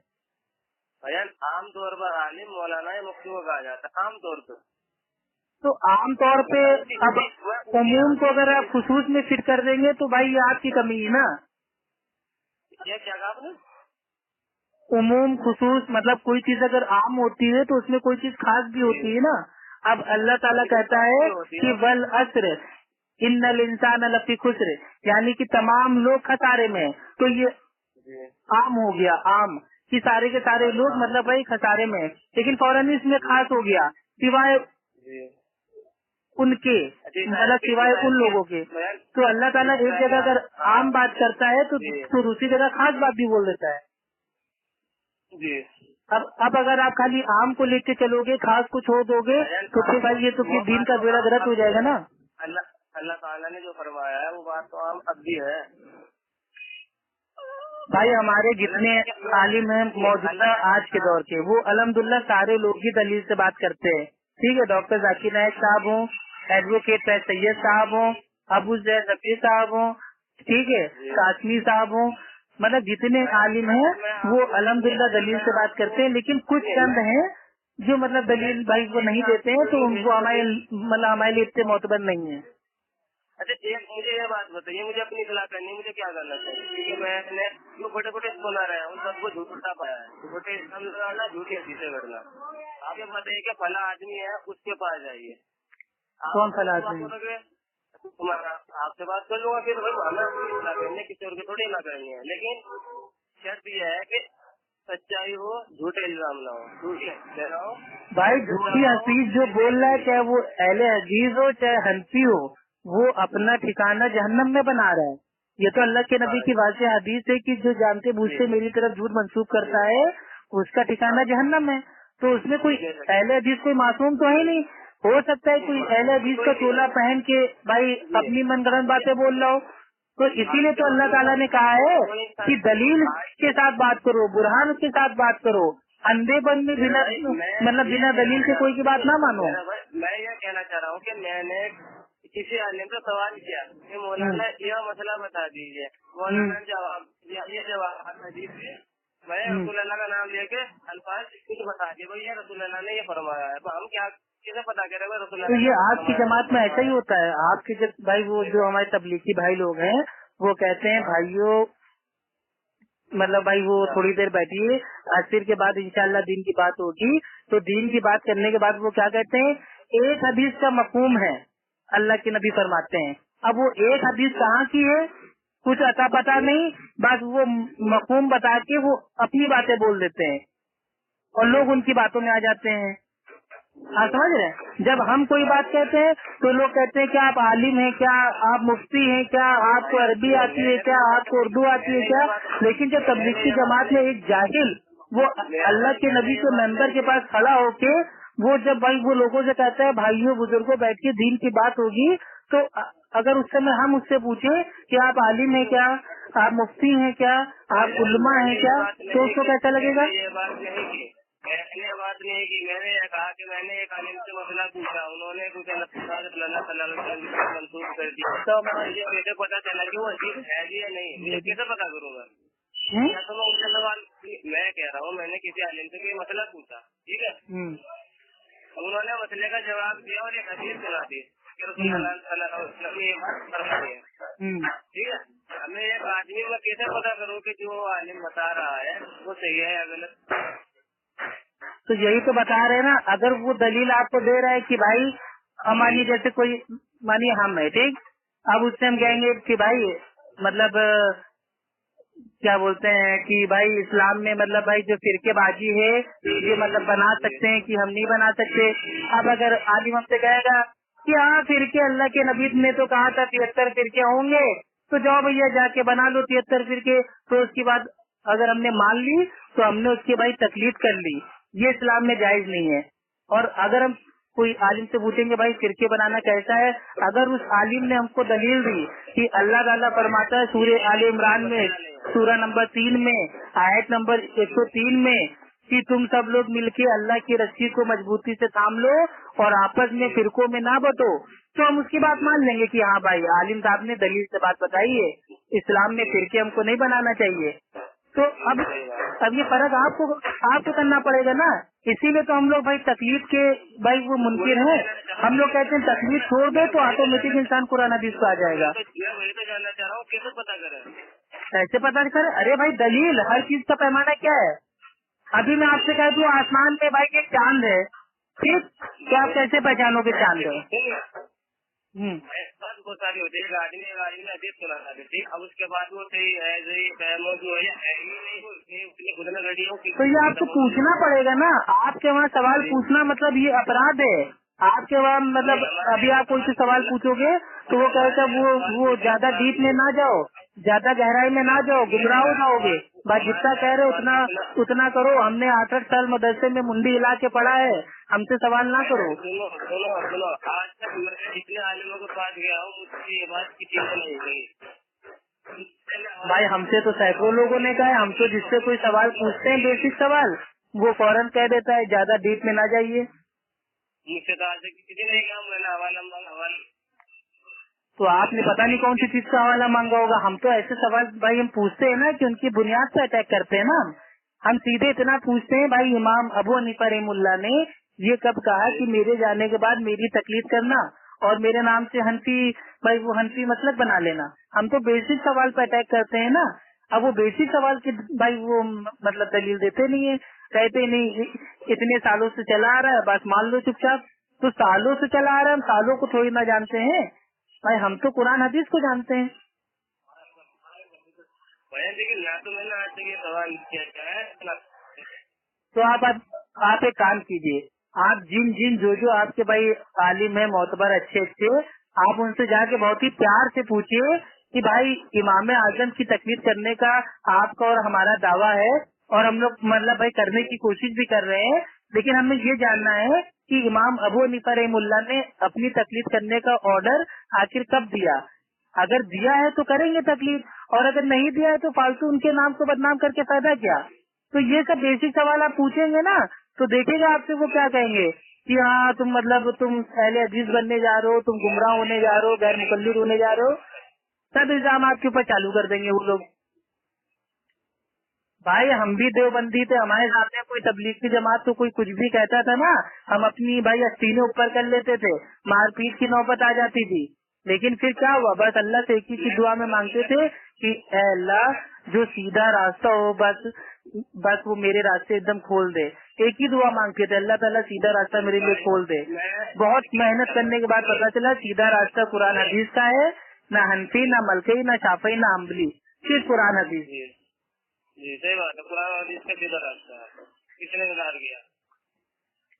आम तौर पर आलिम मौलाना या मुफ्ती को कहा जाता है आम तौर पर। तो आम तौर पे अब उमूम को अगर आप खुसूस में फिट कर देंगे तो भाई ये आपकी कमी है ना। क्या कहा आपने? उमूम खुसूस मतलब कोई चीज अगर आम होती है तो उसमें कोई चीज खास भी होती है ना। अब अल्लाह ताला कहता है कि वल अस्र इन्नल इंसान लफी खुस्र, यानी कि तमाम लोग खसारे में। तो ये आम हो गया, आम कि सारे के सारे लोग मतलब भाई खसारे में, लेकिन फौरन इसमें खास हो गया सिवाय उनके, मतलब सिवाय उन लोगों के। तो अल्लाह ताला एक जगह अगर आम बात करता है तो दूसरी जगह खास बात भी बोल देता है जी। अब अगर आप खाली आम को लेके चलोगे, खास को छोड़ दोगे तो फिर भाई ये तो फिर दीन का बेड़ा गर्क हो जाएगा ना। अल्लाह ताला ने जो फरमाया है वो बात तो आम अब भी है। भाई हमारे जितने आलिम हैं मौजूदा आज के दौर के, वो अल्हम्दुलिल्लाह सारे लोग ही दलील से बात करते हैं। ठीक है, डॉक्टर जाकिर नायक साहब हों, एडवोकेट फैज सैयद साहब हों, अबू जैद रफी साहब हों, ठीक है, कासमी साहब हों, मतलब जितने आलिम हैं वो अल्हम्दुलिल्लाह दलील से बात करते हैं। लेकिन कुछ चंद हैं जो मतलब दलील भाई वो नहीं देते हैं, तो वो हमारे लिए इतने मोतबर नहीं है। अच्छा एक मुझे ये बात बताइए, मुझे अपनी सलाह करनी, मुझे क्या करना चाहिए? क्योंकि मैंने जो बड़े बड़े स्कॉलर है उन सबको झूठा पाया है, झूठे समझना, झूठी हदीसें करना। आप ये बताइए कि फला आदमी है उसके पास जाइए। कौन फला आदमी? आपसे बात कर लूंगा फिर भाई हमें अपनी सलाह करनी है, किसी और की थोड़ी ना करनी है। लेकिन शर्त यह है कि सच्चाई हो, झूठे इल्जाम ना हो, झूठी ले रहा हूँ भाई। झूठी हदीस जो बोल रहा है, चाहे वो अहले हदीस हो चाहे हनफी हो, वो अपना ठिकाना जहन्नम में बना रहा है। ये तो अल्लाह के नबी की वाज़ेह हदीस है कि जो जानते बूझते मेरी तरफ झूठ मंसूब करता है उसका ठिकाना जहन्नम है। तो उसमें कोई अहले हदीस कोई मासूम तो है नहीं। हो सकता है कोई अहले हदीस का चोला पहन के भाई अपनी मनगढ़ंत बातें बोल रहा हो। तो इसीलिए तो अल्लाह ताला ने कहा है कि दलील के साथ बात करो, बुरहान के साथ बात करो, अंधे बन में बिना मतलब बिना दलील के कोई की बात ना मानो। मैं ये कहना चाह रहा हूँ कि मैंने किसी आलिम से सवाल किया कि मौलाना यह मसला बता दीजिए, मौलाना जवाब ये जवाब दीजिए, मैं रसूलुल्लाह का नाम लेके अल्फाज कुछ बता दिए, भैया रसूलुल्लाह ने ये फरमाया है, तो हम क्या कैसे पता करें रसूलुल्लाह? तो ये आपकी जमात में ऐसा ही होता है। आपके जब भाई वो जो हमारे तबलीगी भाई लोग हैं वो कहते हैं भाइयों मतलब भाई वो थोड़ी देर बैठिए, अस्र के बाद इंशाल्लाह दीन की बात होगी। तो दीन की बात करने के बाद वो क्या कहते हैं, एक हदीस का मफहूम है, अल्लाह के नबी फरमाते हैं। अब वो एक हदीस कहाँ की है कुछ अता पता नहीं, बस वो मफहूम बता के वो अपनी बातें बोल देते हैं और लोग उनकी बातों में आ जाते हैं। हाँ समझ रहे हैं। जब हम कोई बात कहते हैं तो लोग कहते हैं क्या आप आलिम हैं, क्या आप मुफ्ती हैं, क्या आपको अरबी आती है, क्या आपको उर्दू आती है क्या? लेकिन जब तबलीग की जमात में एक जाहिल वो अल्लाह के नबी के मेंबर के पास खड़ा होके वो जब भाई वो लोगों से कहता है भाइयों बुजुर्गों बैठ के दीन की बात होगी, तो अगर उस समय हम उससे पूछे कि आप आलिम हैं क्या, आप मुफ्ती हैं क्या, आप उलमा हैं क्या, तो उसको कैसा लगेगा? मैंने बात नहीं की, मैंने ये कहा कि मैंने एक आलिम से मसला पूछा, उन्होंने कुछ मंसूब कर दिया, तो मुझे कैसे पता चला कि वो हदीस है या नहीं, मुझे कैसे पता करूँगा? या तो मैं उसका सवाल मैं कह रहा हूँ, मैंने किसी आलिम से कोई मसला पूछा, ठीक है, उन्होंने मसले का जवाब दिया और एक हदीस सुना दी, ठीक है, हमें एक आदमी में कैसे पता करूँ कि जो आलिम बता रहा है वो सही है या गलत? तो यही तो बता रहे हैं ना, अगर वो दलील आपको दे रहा है कि भाई मानिए जैसे कोई, मानिए हम है ठीक, अब उससे हम कहेंगे कि भाई मतलब क्या बोलते हैं कि भाई इस्लाम में मतलब भाई जो फिरकेबाजी है ये मतलब बना सकते हैं कि हम नहीं बना सकते। अब अगर आलिम हमसे कहेगा कि हाँ फिरके अल्लाह के नबी ने तो कहा था 73 फिरके होंगे, तो जाओ भैया जाके बना लो 73 फिरके, तो उसकी बात अगर हमने मान ली तो हमने उसकी भाई तकलीफ कर ली, ये इस्लाम में जायज नहीं है। और अगर हम कोई आलिम से पूछेंगे भाई फिरके बनाना कैसा है, अगर उस आलिम ने हमको दलील दी कि अल्लाह ताला फरमाता है सूरह आले इमरान में सूरह नंबर 3 में आयत नंबर 103 में कि तुम सब लोग मिलके अल्लाह की रस्सी को मजबूती से थाम लो और आपस में फिरकों में ना बटो, तो हम उसकी बात मान लेंगे कि हाँ भाई आलिम साहब ने दलील से बात बताई है, इस्लाम में फिरके हमको नहीं बनाना चाहिए। तो अब ये फर्क आपको करना पड़ेगा ना, इसीलिए तो हम लोग भाई तकलीफ के भाई वो मुनकिर हैं। हम लोग कहते हैं तकलीफ छोड़ दो तो ऑटोमेटिक इंसान कुरान हदीस पे आ जाएगा। वही तो जानना चाह रहा हूँ, कैसे पता करें? कैसे पता करें? अरे भाई दलील, हर चीज का पैमाना क्या है। अभी मैं आपसे कह दूं आसमान में भाई एक चांद है, ठीक, क्या आप कैसे पहचानोगे चांद है? बात बहुत सारी होती है, एक आदमी ने हदीस सुना था ठीक, अब उसके बाद वो सही है मौजूद है ही नहीं, उसने खुद में रेडी हो। तो ये आपको पूछना पड़ेगा ना, आपके वहाँ सवाल पूछना मतलब ये अपराध है। आपके वहाँ मतलब अभी आप कोई से सवाल पूछोगे तो वो कहेगा वो ज्यादा डीप में ना जाओ, ज्यादा गहराई में ना जाओ, गुमराह हो जाओगे। बस जितना कह रहे हो उतना करो। हमने 8 साल मदरसे में मुंडी हिला के पढ़ा है, हमसे सवाल ना करो। सुनो आज तक मैं जितने आलिमों के पास गया हूँ मुझसे ये बात किसी को नहीं गई भाई। हमसे तो सैकड़ों लोगों ने कहा है, हम तो जिससे कोई सवाल पूछते हैं बेसिक सवाल, वो फौरन कह देता है ज्यादा डीप में ना जाइए। मुझसे तो आज तक किसी ने कहा मैंने हवाला तो आपने पता नहीं कौन सी चीज का हवाला मांगा होगा। हम तो ऐसे सवाल भाई हम पूछते हैं ना कि उनकी बुनियाद पे अटैक करते हैं ना। हम सीधे इतना पूछते हैं भाई इमाम अबू हनीफा रहमुल्लाह ने ये कब कहा कि मेरे जाने के बाद मेरी तकलीफ करना और मेरे नाम से हनफी भाई वो हनफी मसलक बना लेना। हम तो बेसिक सवाल पे अटैक करते हैं ना। अब वो बेसिक सवाल के भाई वो मतलब दलील देते नहीं है, कहते नहीं इतने सालों से चला आ रहा है बस मान लो चुपचाप। तो सालों से चला आ रहा है, हम सालों को थोड़ी ना जानते हैं भाई, हम तो कुरान हदीस को जानते हैं। लेकिन ना तो मैंने आज तक ये सवाल किया है। तो आप एक काम कीजिए, आप जिन जो आपके भाई आलिम है मोतबर अच्छे आप उनसे जाके बहुत ही प्यार से पूछिए कि भाई इमाम आजम की तकलीफ करने का आपका और हमारा दावा है और हम लोग मतलब भाई करने की कोशिश भी कर रहे हैं, लेकिन हमें ये जानना है कि इमाम अबू हनीफा रहमुल्लाह ने अपनी तकलीफ करने का ऑर्डर आखिर कब दिया। अगर दिया है तो करेंगे तकलीफ, और अगर नहीं दिया है तो फालतू उनके नाम को बदनाम करके फायदा क्या। तो ये सब बेसिक सवाल आप पूछेंगे ना तो देखेगा आपसे वो क्या कहेंगे कि हाँ तुम मतलब तुम अहले हदीस बनने जा रहे हो, तुम गुमराह होने जा रहे हो, गैर मुकल्लिद होने जा रहे हो, सब इल्जाम आपके ऊपर चालू कर देंगे वो लोग। भाई हम भी देवबंदी थे, हमारे साथ में कोई तबलीग की जमात तो कोई कुछ भी कहता था ना, हम अपनी भाई अस्तीने ऊपर कर लेते थे, मारपीट की नौबत आ जाती थी। लेकिन फिर क्या हुआ, बस अल्लाह से एक ही की दुआ में मांगते थे कि ऐ अल्लाह जो सीधा रास्ता हो बस वो मेरे रास्ते एकदम खोल दे। एक ही दुआ मांगते थे, अल्लाह ताला सीधा रास्ता मेरे लिए खोल दे। बहुत मेहनत करने के बाद पता चला सीधा रास्ता कुरान हदीस का है, ना हनफी ना मलकई ना शाफई ना अम्बली, सिर्फ कुरान हदीस। जी सही बात है, कुरान हदीस का सीधा रास्ता है। किसने इनकार किया?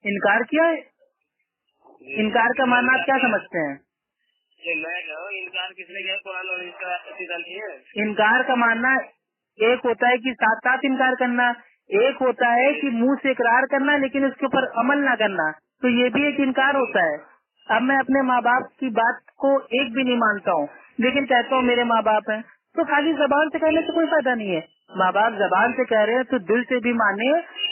इनकार किया है? इनकार का माना आप क्या समझते हैं? मैं कह रहा हूँ इनकार किसने किया? कुरान हदीस का रास्ता सीधा नहीं है। इनकार का मानना एक होता है कि साथ साथ इनकार करना, एक होता है कि मुंह से इकरार करना लेकिन उसके ऊपर अमल ना करना, तो ये भी एक इनकार होता है। अब मैं अपने माँ बाप की बात को एक भी नहीं मानता हूँ लेकिन कहता हूँ मेरे माँ बाप हैं, तो खाली जबान से कहने से कोई फायदा नहीं है। माँ बाप जबान से कह रहे हैं तो दिल से भी माने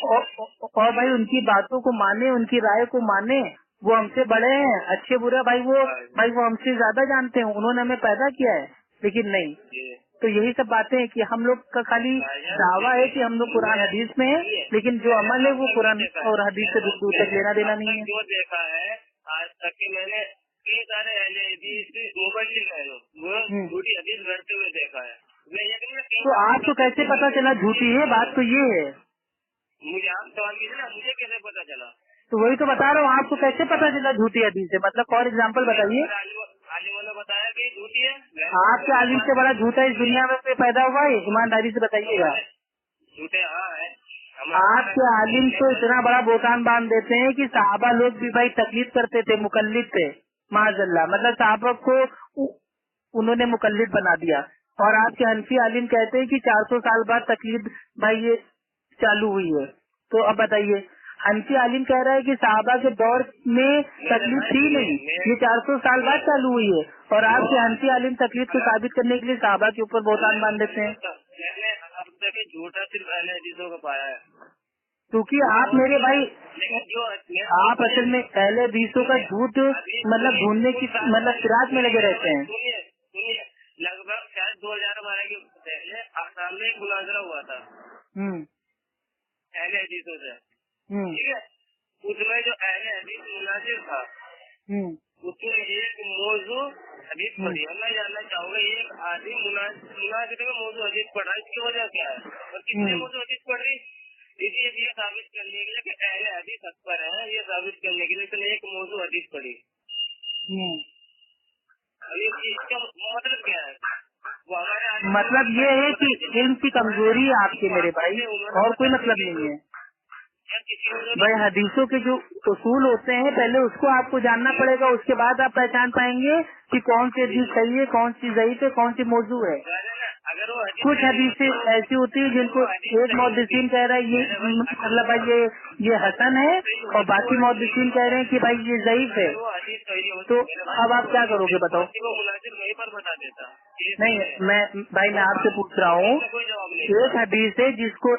और भाई उनकी बातों को माने, उनकी राय को माने। वो हमसे बड़े हैं, अच्छे बुरे भाई वो हमसे ज्यादा जानते हैं, उन्होंने हमें पैदा किया है। लेकिन नहीं, तो यही सब बातें हैं कि हम लोग का खाली दावा है कि हम लोग कुरान हदीस में है, लेकिन जो अमल है वो कुरान और हदीस से दूर तक लेना देना नहीं है। जो देखा है आज तक कि मैंने कई सारे मुबल्लिग हैं वो झूठी हदीस गढ़ते हुए देखा है। मैं ये नहीं, तो आपको कैसे पता चला झूठी है? बात तो ये है। मुझे आप सवाल कीजिए ना, मुझे कैसे पता चला? तो वही तो बता रहा हूँ, आपको कैसे पता चला झूठी हदीस है? मतलब फॉर एग्जाम्पल बताइए। आलिमों ने बताया कि झूठी है। आपके आलिम से बड़ा झूठा इस दुनिया में कोई पैदा हुआ है? ईमानदारी से बताइएगा। झूठे हाँ है। आपके आलिम तो इतना बड़ा बोतान बांध देते हैं कि साहबा लोग भी भाई तकलीफ करते थे, मुकल्लिद थे माज़अल्लाह, मतलब साहबा को उन्होंने मुकल्लिद बना दिया। और आपके हनफी आलिम कहते हैं कि 400 साल बाद तकलीफ भाई ये चालू हुई है। तो अब बताइए, हनफी आलिम कह रहा है कि साहबा के दौर में तकलीफ थी नहीं, ये 400 साल बाद चालू हुई है। और आपके हनफी आलिम तकलीफ को साबित करने के लिए साहबा के ऊपर बोतान बांध देते हैं। मैंने अब तक झूठा सिर्फ अहले हदीसों को पाया है, क्योंकि आप मेरे भाई, लेकिन जो आप असल में अहले हदीसों का झूठ मतलब ढूंढने की मतलब फिराक में लगे रहते हैं। सुनिए, लगभग शायद 2012 के पहले आसाम में एक मुनाजरा हुआ था अहले हदीसों से, ठीक है। उसमें जो अहले हदीस मुनाजिर था उसने एक मौजू हदीस पढ़ी है। मैं जानना चाहूँगा एक आदमी मुनाजिर में मौजू हदीस पढ़ा, इसकी वजह क्या है और कितने मौजू हदीस पढ़ रही? इसलिए ये साबित करने के लिए कि अहले हदीस हक पर है, ये साबित करने के लिए इसने एक मौजू हदीस पढ़ी। अभी इसका मतलब क्या है? वो हमारे मतलब ये है कि इल्म की कमजोरी है आपकी मेरे भाई, और कोई मतलब नहीं है भाई। हदीसों के जो उसूल होते हैं पहले उसको आपको जानना पड़ेगा, उसके बाद आप पहचान पाएंगे कि कौन सी हदीस सही है, कौन सी ज़ईफ है, कौन सी मौजू है। अगर वो कुछ हदीसें ऐसी होती है जिनको एक मुहद्दिसीन कह रहा है ये मतलब भाई ये हसन है, और बाकी मुहद्दिसीन कह रहे हैं कि भाई ये ज़ईफ है। तो अब आप क्या करोगे बताओ? बता देता नहीं, मैं आपसे पूछ रहा हूँ, एक हदीस है जिसको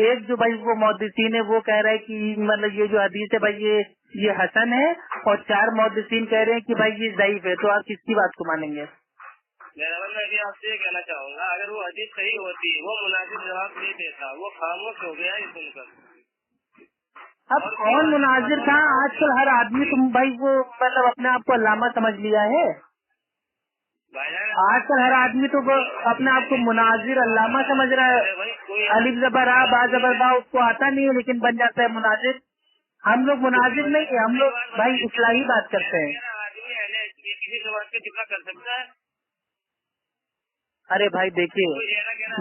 एक जो भाई वो मुहद्दिसीन है वो कह रहा है कि मतलब ये जो हदीस है भाई ये हसन है, और 4 मुहद्दिसीन कह रहे हैं कि भाई ये ज़ईफ है। तो आप किसकी बात को मानेंगे? मैं भी आपसे ये कहना चाहूँगा, अगर वो हदीस सही होती वो मुनाजिर जवाब नहीं देता, वो खामोश हो गया ये सुनकर। अब कौन मुनाजिर था? आजकल हर आदमी तुम भाई वो मतलब अपने आप को अल्लामा समझ लिया है। आजकल हर आदमी तो अपने आप को मुनाजिर अल्लामा समझ रहा है। अलिफ ज़बर आ बा ज़बर बा उसको आता नहीं है लेकिन बन जाता है मुनाजिर। हम लोग मुनाजिर नहीं है, हम लोग भाई इस्लाही बात करते हैं। किसी समाज के जितना कर सकता है। अरे भाई देखिए,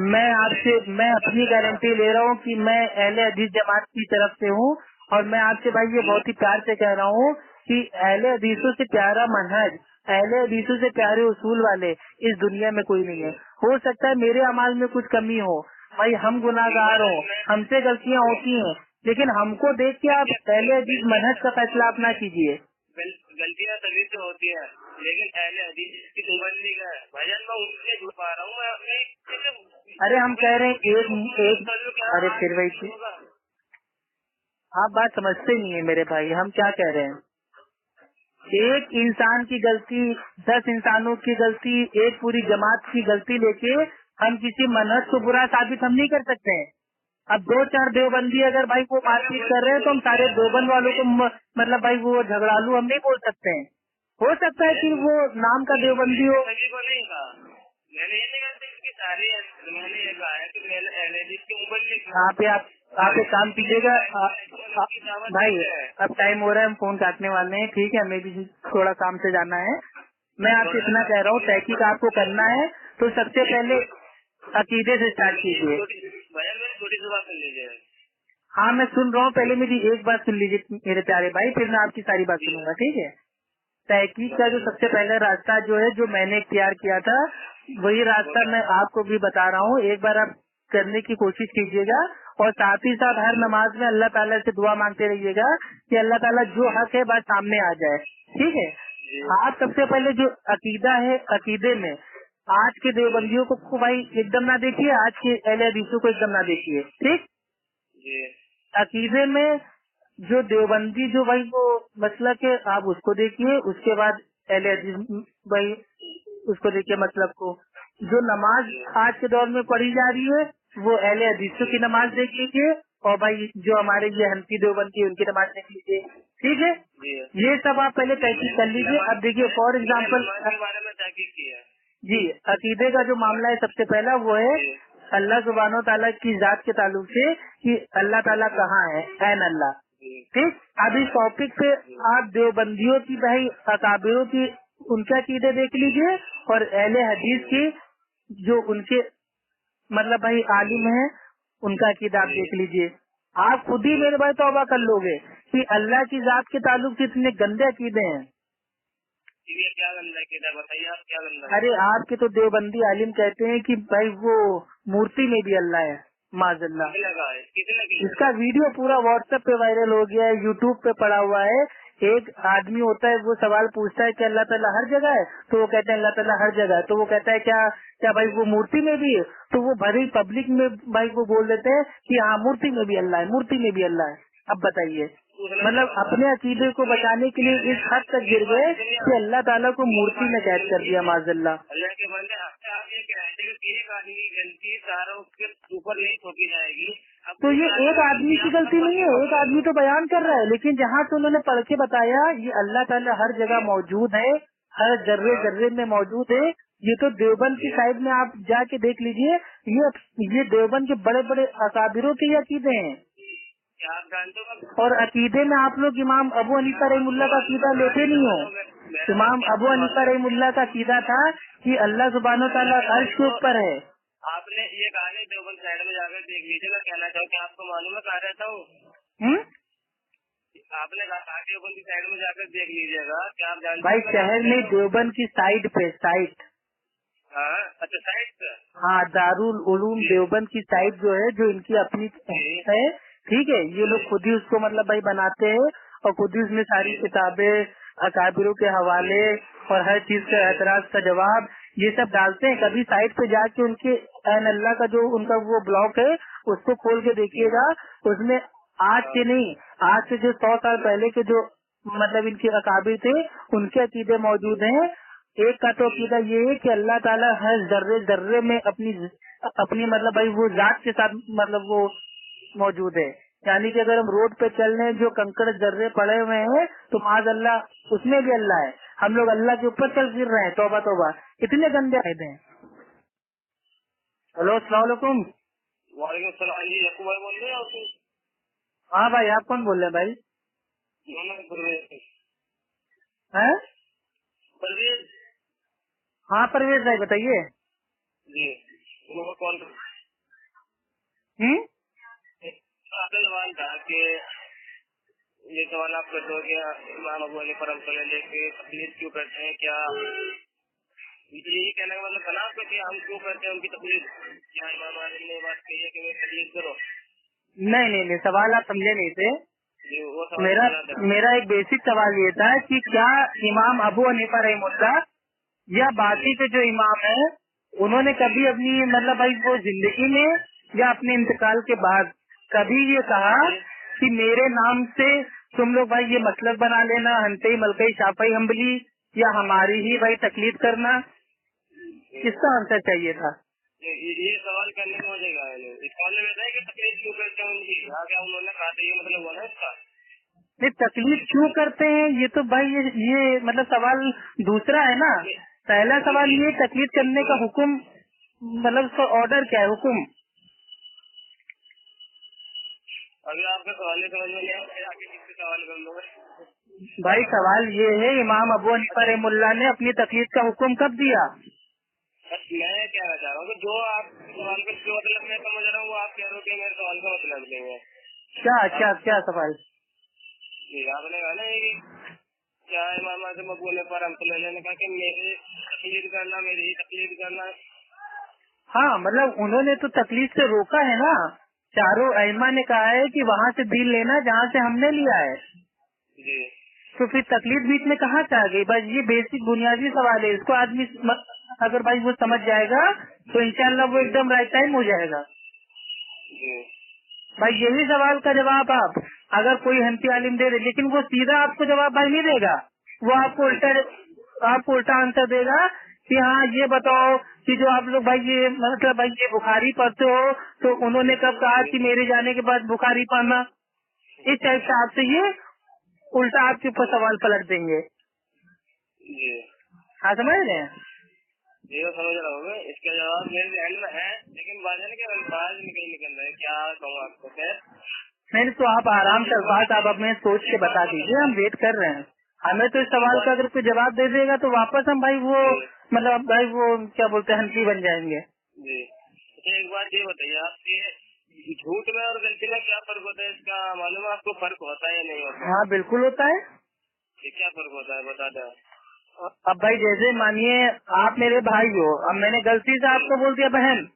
मैं अपनी गारंटी ले रहा हूँ कि मैं अहले हदीस जमात की तरफ से हूँ, और मैं आपसे भाई ये बहुत ही प्यार से कह रहा हूँ कि अहले हदीसों से प्यारा मनहज, अहले हदीसों से प्यारे उसूल वाले इस दुनिया में कोई नहीं है। हो सकता है मेरे अमाल में कुछ कमी हो, भाई हम गुनाहगार हो, हमसे गलतियाँ होती हैं, लेकिन हमको देख के आप अहले हदीस मनहज का फैसला अपना कीजिए। गलतियाँ तभी से होती है, लेकिन अहले हदीस की मुबल्लिग है भाईजान, मैं उनसे जुड़ पा रहा हूँ। मैं अरे हम कह रहे हैं एक अरे फिर वही आप बात समझते नहीं है मेरे भाई। हम क्या कह रहे हैं, एक इंसान की गलती, 10 इंसानों की गलती, एक पूरी जमात की गलती लेके हम किसी मनहज को बुरा साबित हम नहीं कर सकते हैं। अब 2-4 देवबंदी अगर भाई वो मारपीट कर रहे हैं तो हम सारे देवबंद वालों को मतलब भाई वो झगड़ालू हम नहीं बोल सकते हैं। हो सकता है कि वो नाम का देवबंदी हो। मैंने ये नहीं कहा कि सारे, मैंने ये कहा है कि अहले हदीस की मुबल्लिग। आप एक काम कीजिएगा भाई, अब टाइम हो रहा है, हम फोन काटने वाले हैं, ठीक है, हमें भी थोड़ा काम से जाना है। मैं आपसे इतना कह रहा हूँ, तहकीक आपको करना है तो सबसे पहले अकीदे से स्टार्ट कीजिए। छोटी सी बात सुन लीजिए। हाँ मैं सुन रहा हूँ, पहले मेरी एक बात सुन लीजिए मेरे प्यारे भाई, फिर मैं आपकी सारी बात सुनूंगा, ठीक है। तहकीक का जो सबसे पहला रास्ता जो है, जो मैंने इख्तियार किया था, वही रास्ता मैं आपको भी बता रहा हूँ। एक बार आप करने की कोशिश कीजिएगा, और साथ ही साथ हर नमाज में अल्लाह ताला से दुआ मांगते रहिएगा कि अल्लाह ताला जो हक है बस सामने आ जाए, ठीक है। आप सबसे पहले जो अकीदा है, अकीदे में आज के देवबंदियों को भाई एकदम ना देखिए, आज के अहले हदीसों को एकदम ना देखिए, ठीक। अकीदे में जो देवबंदी जो भाई वो मसलक है, आप उसको देखिए, उसके बाद अहले हदीस भाई उसको देखिए मसलक को। जो नमाज आज के दौर में पढ़ी जा रही है वो अहले हदीसों की नमाज देख लीजिए, और भाई जो हमारे ये हनफी देवबंदी उनकी नमाज देख लीजिए, ठीक है, जी ये सब आप पहले तहकीक कर लीजिए। अब देखिए फॉर एग्जाम्पल के बारे में तहकीक की है जी, अकीदे का जो मामला है सबसे पहला वो है जी अल्लाह सुब्हानो ताला की जात के ताल्लुक से कि अल्लाह ताला कहाँ है, ऐन अल्लाह। जी ठीक, अब इस टॉपिक पे आप देवबंदियों की भाई अकाबिरों की उनके अकीदे देख लीजिए और अहले हदीस की जो उनके मतलब भाई आलिम है उनका अकीदा आप देख लीजिए। आप खुद ही मेरे भाई तौबा कर लोगे कि अल्लाह की जात के ताल्लुक से इतने गंदे अकीदे हैं। ये क्या गंदा किया बताइए आप, क्या गंदा अरे आपके तो देवबंदी आलिम कहते हैं कि भाई वो मूर्ति में भी अल्लाह है, माजल्ला। किसने लगा है, किसने लगी इसका वीडियो पूरा व्हाट्सएप पे वायरल हो गया है, यूट्यूब पे पड़ा हुआ है। एक आदमी होता है वो सवाल पूछता है कि अल्लाह ताला हर जगह है, तो वो कहते हैं अल्लाह ताला हर जगह है। तो वो कहता है क्या क्या भाई वो मूर्ति में भी है? तो वो भरी पब्लिक में भाई वो बोल देते हैं कि हाँ मूर्ति में भी अल्लाह है, मूर्ति में भी अल्लाह है। अब बताइए, मतलब अपने अकीदे को बचाने के लिए इस हद तक गिर गए कि अल्लाह ताला को मूर्ति में कैद कर दिया, माजल्ला। अल्लाह के बंदे आप ये कह रहे थे कि एक आदमी की गलती सारों के ऊपर नहीं थोपी जाएगी। तो ये एक आदमी की गलती नहीं है, एक आदमी तो बयान कर रहा है, लेकिन जहाँ से उन्होंने पढ़ के बताया ये अल्लाह ताला हर जगह मौजूद है, हर जर्रे जर्रे में मौजूद है। ये तो देवबंद की साइड में आप जाके देख लीजिए, ये देवबंद के बड़े बड़े अकाबिरों के अकीदे हैं। क्या आप जानते हो और अकीदे में आप लोग इमाम अबू हनीफा रहमुल्लाह का अकीदा लेते नहीं हो। इमाम अबू हनीफा रहमुल्लाह का अकीदा था कि अल्लाह सुब्हानो ताला अर्श के ऊपर है। आपने ये गाने देवबंद साइड में जाकर देख लीजिए। मैं कहना चाहूँ कि आपको मालूम है कहाँ रहता हूँ। आपने कहा देवबंद की साइड में जाकर देख लीजिएगा। क्या आप जानते भाई शहर में देवबंद की साइड पे साइड, हाँ अच्छा साइड पे, हाँ दारुल उलूम देवबंद की साइड जो है, जो इनकी अपनी है, ठीक है, ये लोग खुद ही उसको मतलब भाई बनाते हैं और खुद ही उसमें सारी किताबें अकाबिरों के हवाले और हर चीज का एतराज का जवाब ये सब डालते हैं। कभी साइट पे जाके उनके ऐन अल्लाह का जो उनका वो ब्लॉग है उसको खोल के देखिएगा, उसमें आज से नहीं, आज से जो 100 साल पहले के जो मतलब इनके अकाबिर थे उनके अकीदे मौजूद हैं। एक का तो अकीदा ये है कि अल्लाह ताला हर जर्रे जर्रे में अपनी मतलब भाई वो जात के साथ मतलब वो मौजूद है। यानी कि अगर हम रोड पे चल रहे हैं जो कंकड़ जर्रे पड़े हुए हैं तो माज अल्लाह उसमें भी अल्लाह है। हम लोग अल्लाह के ऊपर चल फिर रहे हैं, तौबा तौबा, इतने गंदे आयदे हैं। हेलो अस्सलाम वालेकुम। वालेकुम सलाम जी, यकूब भाई बोल रहे हैं आपको? हाँ भाई, आप कौन बोल रहे हैं भाई? हैं? परवेज। हाँ परवेज भाई बताइए। जी कौन? आपका सवाल था कि ये सवाल आप करते हो कि इमाम अबू हनीफा रहमतुल्लाह अलैह के तकलीफ क्यों करते हैं? क्या यही कहने का मतलब था ना आपका कि हम क्यों करते हैं उनकी तकलीफ? क्या इमाम आजम ने बात कही है कि मेरी तकलीफ करो? नहीं नहीं नहीं, सवाल आप समझे नहीं थे। जी वो सवाल मेरा एक बेसिक सवाल ये था कि क्या इमाम अबू हनीफा रहमुल्लाह या बाकी के जो इमाम है उन्होंने कभी अपनी मतलब भाई वो जिंदगी में या अपने इंतकाल के बाद कभी ये कहा कि मेरे नाम से तुम लोग भाई ये मतलब बना लेना हनफी मलकई शाफई हम्बली या हमारी ही भाई तकलीफ करना? किसका आंसर चाहिए था? ये सवाल करने में हो जाएगा। इस सवाल में है कि तकलीफ क्यों करते हैं उनकी, क्या उन्होंने कहा था, ये मतलब हुआ ना इसका? नहीं, तकलीफ क्यों करते हैं ये तो भाई ये मतलब सवाल दूसरा है ना। पहला सवाल ये तकलीफ करने का हुक्म मतलब उसका ऑर्डर क्या है, हुक्म। अभी आपका सवाल ही समझ में नहीं आया, आगे किससे सवाल कर लोगे? भाई सवाल ये है इमाम अबू हनीफा रहमुल्लाह ने अपनी तकलीफ का हुक्म कब दिया? मैं कहना चाह रहा हूँ कि जो आप सवाल का जो मतलब मैं समझ रहा हूँ वो आप कह रहे हो कि मेरे सवाल का मतलब नहीं है। क्या क्या क्या सवाल? जी आपने कहा ना कि क्या इमाम आजम अबू हनीफा रहमतुल्लाह अलैह ने कहा कि मेरी तकलीफ करना, मेरी ही तकलीफ करना। हाँ मतलब उन्होंने तो तकलीफ से रोका है ना। चारों अइमा ने कहा है कि वहाँ से दीन लेना जहाँ से हमने लिया है। जी तो फिर तकलीफ बीच में कहाँ से आ गई? बस ये बेसिक बुनियादी सवाल है, इसको आदमी अगर भाई वो समझ जाएगा तो इंशाल्लाह वो एकदम राइट टाइम हो जाएगा। जी भाई यही सवाल का जवाब आप अगर कोई हनफी आलिम दे दे, लेकिन वो सीधा आपको जवाब भाई नहीं देगा, वो आपको उल्टा आंसर देगा कि हाँ ये बताओ कि जो आप लोग भाई ये मतलब भाई ये बुखारी पढ़ते हो तो उन्होंने कब कहा कि मेरे जाने के बाद बुखारी पढ़ना? इस टाइप से आपसे ये उल्टा आपके ऊपर सवाल पलट देंगे। जी हाँ, समझ रहे हैं? ये समझ रहा हूँ। इसका जवाब मेरे ध्यान में है, लेकिन बात है ना कि अल्फाज निकल रहे हैं। क्या कहूँ आपको? खैर नहीं तो आप आराम से बात आप अपने सोच के बता दीजिए, हम वेट कर रहे हैं। हमें तो इस सवाल का अगर कोई जवाब दे देगा तो वापस हम भाई वो मतलब भाई वो क्या बोलते हैं हंसी बन जाएंगे। जी अच्छा, एक बात ये बताइए, आपके झूठ में और गलती में क्या फर्क होता है? इसका मालूम है आपको? फर्क होता है या नहीं होता? हाँ बिल्कुल होता है। क्या फर्क होता है बता दें। अब भाई जैसे मानिए आप मेरे भाई हो, अब मैंने गलती से आपको बोल दिया बहन,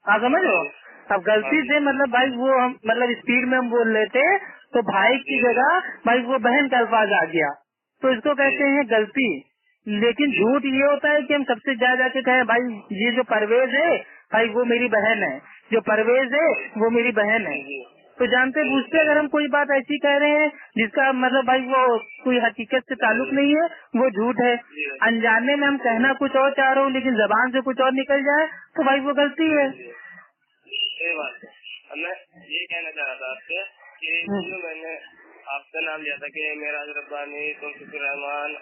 आप समझ लो। अब गलती से मतलब भाई वो हम मतलब स्पीड में हम बोल लेते तो भाई की जगह भाई वो बहन का अल्फाज आ गया, तो इसको कहते हैं गलती। लेकिन झूठ ये होता है कि हम सबसे ज्यादा के कहें भाई ये जो परवेज है भाई वो मेरी बहन है, जो परवेज है वो मेरी बहन है। तो जानते पूछते अगर हम कोई बात ऐसी कह रहे हैं जिसका मतलब भाई वो कोई हकीकत से ताल्लुक नहीं है, वो झूठ है। अनजाने में हम कहना कुछ और चाह रहे हो लेकिन जबान से कुछ और निकल जाए तो भाई वो गलती है। सही बात है। अब मैं ये कहना चाह रहा था आपसे कि जो मैंने आपका नाम लिया था कि मेराज रब्बानी, तौफीक रहमान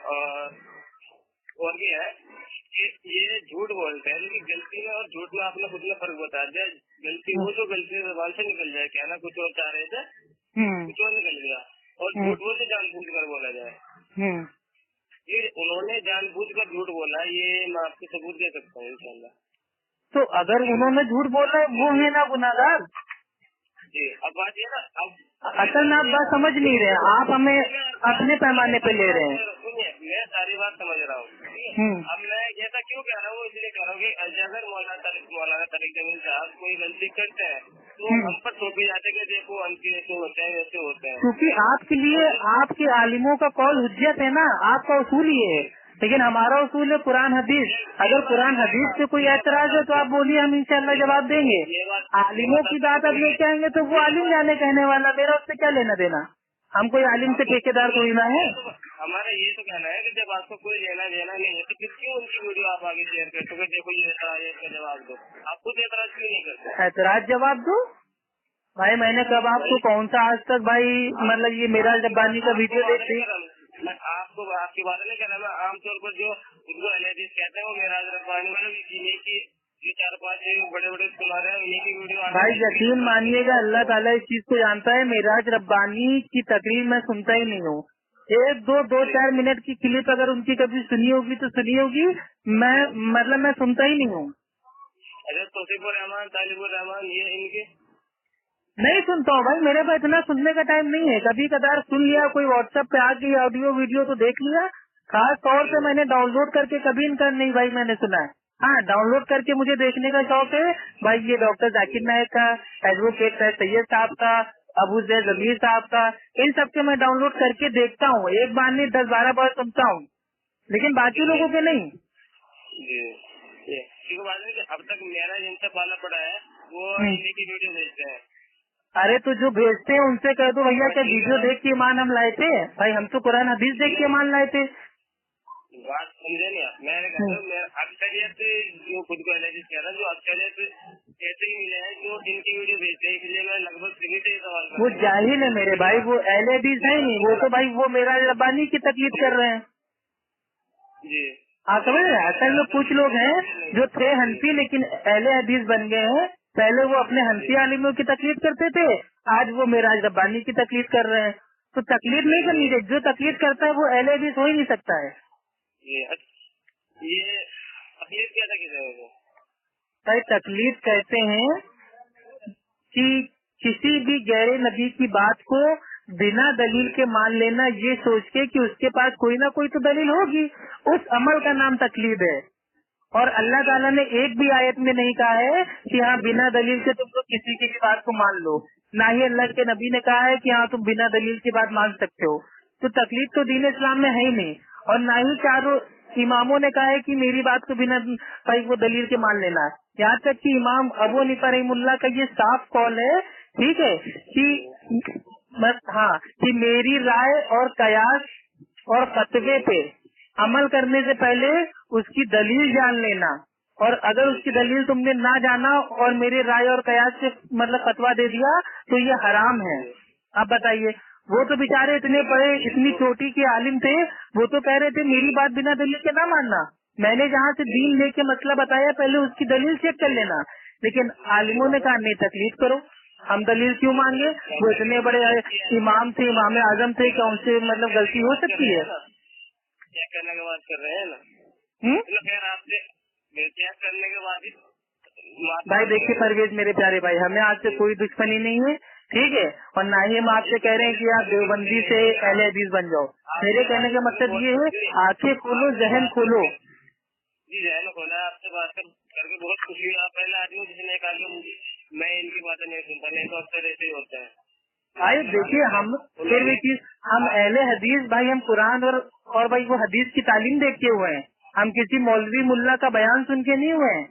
और भी है कि ये झूठ बोलते हैं, लेकिन गलती में और झूठ में आपने खुद में फर्क बता दिया। गलती वो जो गलती जबान से निकल जाए, कहना कुछ और चाह रहे थे कुछ और निकल गया, और झूठ वो से जानबूझ कर बोला जाए। ये उन्होंने जानबूझ कर झूठ बोला, ये मैं आपको सबूत दे सकता हूँ इंशाल्लाह। तो अगर उन्होंने झूठ बोला है वो है ना गुनाहगार। जी अब बात ये ना, अब असल में आप बात समझ नहीं रहे, आप हमें अपने पैमाने पे ले रहे हैं। सुनिए, मैं सारी बात समझ रहा हूँ। अब मैं ऐसा क्यों कह रहा हूँ, इसलिए कह रहा हूँ कि अगर मौलाना तारिक जमील साहब कोई गलती करते हैं तो हम पर थोपे जाते कि देखो उनके ऐसे होते हैं वैसे होते हैं। क्योंकि आपके लिए आपके आलिमों का कौल हुज्जत है ना, आपका उसूल ये है, लेकिन हमारा उसूल है कुरान हदीस। अगर कुरान हदीस से कोई ऐतराज है तो आप बोलिए, हम इंशाल्लाह जवाब देंगे। आलिमों की बात अब लेके आएंगे तो वो आलिम जाने कहने वाला, मेरा उससे क्या लेना देना। हम कोई आलिम से ठेकेदार कोई ना है। हमारा ये तो कहना है कि जब आपको कोई लेना देना नहीं है तो फिर क्यों उनकी वीडियो आप आगे शेयर करते हो? देखो ये ऐतराज है, इसका जवाब दो। आप खुद ऐतराज क्यों नहीं करते? ऐतराज जवाब दो भाई। मैंने कब आपको कौन सा आज तक भाई मतलब ये मेराज रब्बानी का वीडियो देखते? मैं आपको आपकी बात नहीं कर रहा, मैं आमतौर पर जो उनको अहलेदीस कहते हैं वो मेराज रब्बानी वाले इन्हीं की ये 4-5 बड़े बड़े स्कॉलर हैं, इन्हीं की वीडियो। भाई यकीन मानिएगा अल्लाह ताला इस चीज को जानता है, मेराज रब्बानी की तकरीर मैं सुनता ही नहीं हूँ। 1-2 मिनट की क्लिप अगर उनकी कभी सुनी होगी तो सुनी होगी, मैं सुनता ही नहीं हूँ। अच्छा, तौफीक रहमान, तालिबुर रहमान, ये इनके नहीं सुनता हूँ भाई, मेरे पास इतना सुनने का टाइम नहीं है। कभी कदार सुन लिया, कोई व्हाट्सएप पे आ गई ऑडियो वीडियो तो देख लिया। खास तौर से मैंने डाउनलोड करके कभी इनका नहीं भाई मैंने सुना है। हाँ, डाउनलोड करके मुझे देखने का शौक है भाई। ये डॉक्टर जाकिर नायक का, एडवोकेट है सैयद साहब का, अबू जैद जमीर साहब का, इन सबके मैं डाउनलोड करके देखता हूँ। एक बार नहीं 10-12 बार सुनता हूँ, लेकिन बाकी लोगों के नहीं। अब तक मेरा जिनसे पाला पड़ा है वो इन्हीं की वीडियो भेजते हैं। अरे तो जो भेजते हैं उनसे कह दो भैया क्या वीडियो देख के ईमान हम लाए थे? भाई हम तो कुरान हदीस देख के ईमान लाए थे। बात समझे नहीं आप? मैंने कहा अक्सरियत जो खुद को एनालिसिस कह रहा है, जो अक्सरियत ऐसे ही मिले हैं जो इनकी वीडियो भेजते हैं, इसलिए मैं लगभग सभी से सवाल कर। वो जाहिल है मेरे भाई, वो अहले हदीस है नहीं, वो तो भाई वो मेराज रब्बानी की तकलीफ कर रहे हैं जी। आप समझ रहे हैं? असल में कुछ लोग हैं जो थे हनफी लेकिन अहले हदीस बन गए हैं। पहले वो अपने हनफी आलिमों की तकलीफ करते थे, आज वो मेराज रब्बानी की तकलीफ कर रहे हैं। तो तकलीफ नहीं करनी चाहिए, जो तकलीफ करता है वो अहले हदीस हो ही नहीं सकता है। ये तकलीफ क्या था किसी भाई तकलीफ कहते हैं कि किसी भी गैर नबी की बात को बिना दलील के मान लेना, ये सोच के कि उसके पास कोई ना कोई तो दलील होगी, उस अमल का नाम तकलीफ है। और अल्लाह ताला ने एक भी आयत में नहीं कहा है कि हाँ बिना दलील के तुम तो किसी की भी बात को मान लो। ना ही अल्लाह के नबी ने कहा है कि हाँ तुम बिना दलील की बात मान सकते हो। तो तकलीफ तो दीन इस्लाम में है ही नहीं, और ना ही चारों इमामों ने कहा है कि मेरी बात को बिना भाई वो दलील के मान लेना है। यहाँ तक कि इमाम अबू हनीफा रहमुल्लाह का ये साफ कौल है, ठीक है, कि हाँ कि मेरी राय और कयास और फतवे पे अमल करने से पहले उसकी दलील जान लेना, और अगर उसकी दलील तुमने ना जाना और मेरे राय और कयास से मतलब फतवा दे दिया तो ये हराम है। अब बताइए, वो तो बेचारे इतने बड़े, इतनी छोटी के आलिम थे, वो तो कह रहे थे मेरी बात बिना दलील के ना मानना, मैंने जहाँ से दीन लेके मसला बताया पहले उसकी दलील चेक कर लेना। लेकिन आलिमों ने कहा नहीं, तकलीफ करो, हम दलील क्यों मांगे, वो इतने बड़े इमाम थे, इमाम आजम थे, क्या उनसे मतलब गलती हो सकती है? चेक करने के बाद कर रहे हैं ना, खैर आपसे चेक करने के बाद ही। भाई देखिए परवेज मेरे प्यारे भाई, हमें आपसे कोई दुश्मनी नहीं है, ठीक है, और ना ही हम आपसे कह रहे हैं कि आप देवबंदी से अहले हदीस बन जाओ। मेरे कहने का मतलब ये है, आंखें खोलो, जहन खोलो। जी जहन खोला, आपसे बात करके बहुत खुशी हुई। आप पहले आदमी जिसने कहा कि मैं इनकी बातें नहीं सुनता, नहीं तो अक्सर ऐसे ही होता है। भाई देखिए हम फिर भी चीज, हम अहले हदीस भाई, हम कुरान और भाई वो हदीस की तालीम देख के हुए हैं, हम किसी मौलवी मुल्ला का बयान सुन के नहीं हुए हैं।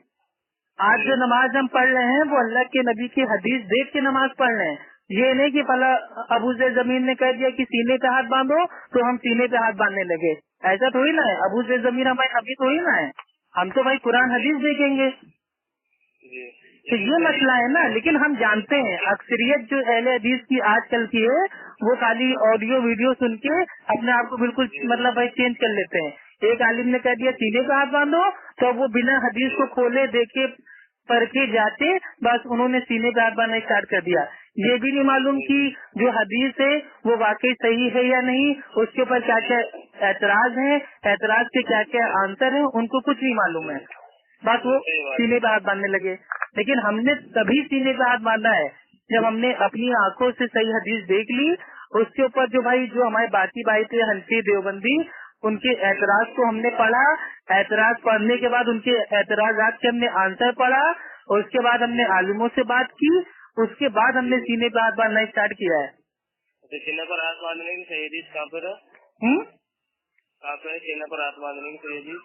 आज जो नमाज हम पढ़ रहे हैं वो अल्लाह के नबी की हदीस देख के नमाज पढ़ रहे हैं। ये नहीं कि फला अबू ज़ैद जमीन ने कह दिया कि सीने पे हाथ बांधो तो हम सीने पे हाथ बांधने लगे, ऐसा थोड़ी ना है। अबू ज़ैद जमीन हमारे नबी थोड़ी ना है, हम तो भाई कुरान हदीस देखेंगे। तो ये मसला है ना। लेकिन हम जानते हैं अक्सरियत जो अहले हदीस की आजकल की है, वो खाली ऑडियो वीडियो सुन के अपने आप को बिल्कुल मतलब भाई चेंज कर लेते हैं। एक आलिम ने कह दिया सीने पे हाथ बांधो, तो वो बिना हदीस को खोले देखे परखे जाते बस उन्होंने सीने पे हाथ बांधना स्टार्ट कर दिया। ये भी नहीं मालूम कि जो हदीस है वो वाकई सही है या नहीं, उसके ऊपर क्या क्या एतराज है, एतराज के क्या क्या आंसर है, उनको कुछ नहीं मालूम है, बस वो सीने पे हाथ बांधने लगे। लेकिन हमने तभी सीने पे हाथ बांधा है जब हमने अपनी आंखों से सही हदीस देख ली, उसके ऊपर जो भाई जो हमारे बाकी भाई थे हनफी देवबंदी, उनके एतराज को हमने पढ़ा, एतराज पढ़ने के बाद उनके एतराजात के हमने आंसर पढ़ा, और उसके बाद हमने आलिमों से बात की, उसके बाद हमने सीने पे हाथ बांधना स्टार्ट किया है। तो सीने पर हाथ बांधने की सही हदीस कहाँ पर है? कहाँ पर है सीने पर हाथ बांधने की सही हदीस?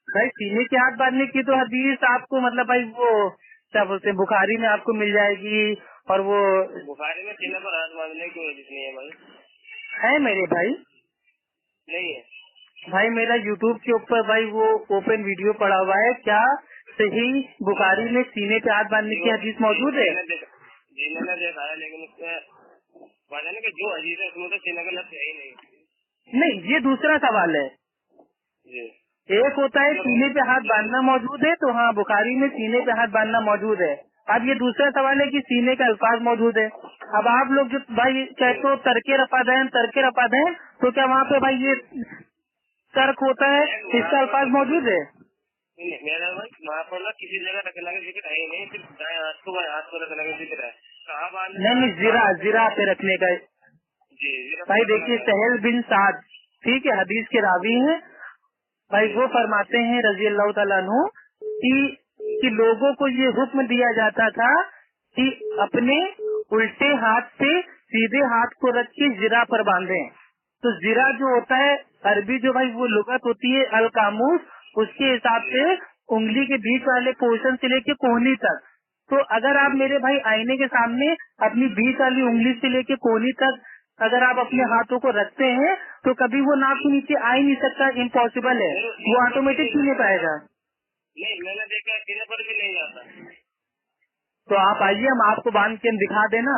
भाई सीने के हाथ बांधने की तो हदीस आपको मतलब भाई वो क्या बोलते हैं बुखारी में आपको मिल जाएगी, और वो बुखारी में सीने पर हाथ बांधने की हदीस नहीं है भाई? है मेरे भाई, नहीं है भाई मेरा यूट्यूब के ऊपर भाई वो ओपन वीडियो पड़ा हुआ है, क्या सही बुखारी में सीने पे हाथ बांधने की हदीस मौजूद है? जी मैंने देखा है, लेकिन उसमें बात है ना कि जो हदीस है उसमें तो सीने का लफ्ज है ही नहीं। ये दूसरा सवाल है जी। एक होता है सीने पे हाथ बांधना मौजूद है, तो हाँ बुखारी में सीने पे हाथ बांधना मौजूद है। अब ये दूसरा सवाल है कि सीने का अल्फाज मौजूद है। अब आप लोग जो भाई चाहे तो तरके रफादैन तो क्या वहाँ पे भाई ये तर्क होता है, इसका अल्फाज मौजूद है? मेरा भाई वहाँ पर ना किसी जगह रखने का जिक्र है ही नहीं, सिर्फ दाएं हाथ को बाएं हाथ को रखने का जिक्र है। कहाँ बांधना? नहीं, जीरा पे रखने का। जी भाई देखिए सहल बिन साद, ठीक है, हदीस के रावी हैं भाई, वो फरमाते हैं रजी अल्लाह तआला अन्हु कि लोगों को ये हुक्म दिया जाता था कि अपने उल्टे हाथ से सीधे हाथ को रख के जीरा पर बांधें। तो जीरा जो होता है अरबी जो भाई वो लुगत होती है अल कामूस, उसके हिसाब से उंगली के बीच वाले पोर्शन से लेके कोहनी तक। तो अगर आप मेरे भाई आईने के सामने अपनी बीच वाली उंगली से लेके कोहनी तक अगर आप अपने हाथों को रखते हैं तो कभी वो नाक के नीचे आ ही नहीं सकता, इम्पॉसिबल है, वो ऑटोमेटिक सीने पाएगा। नहीं मैंने देखा सीने पर भी नहीं जाता। तो आप आइए हम आपको बांध के दिखा देना।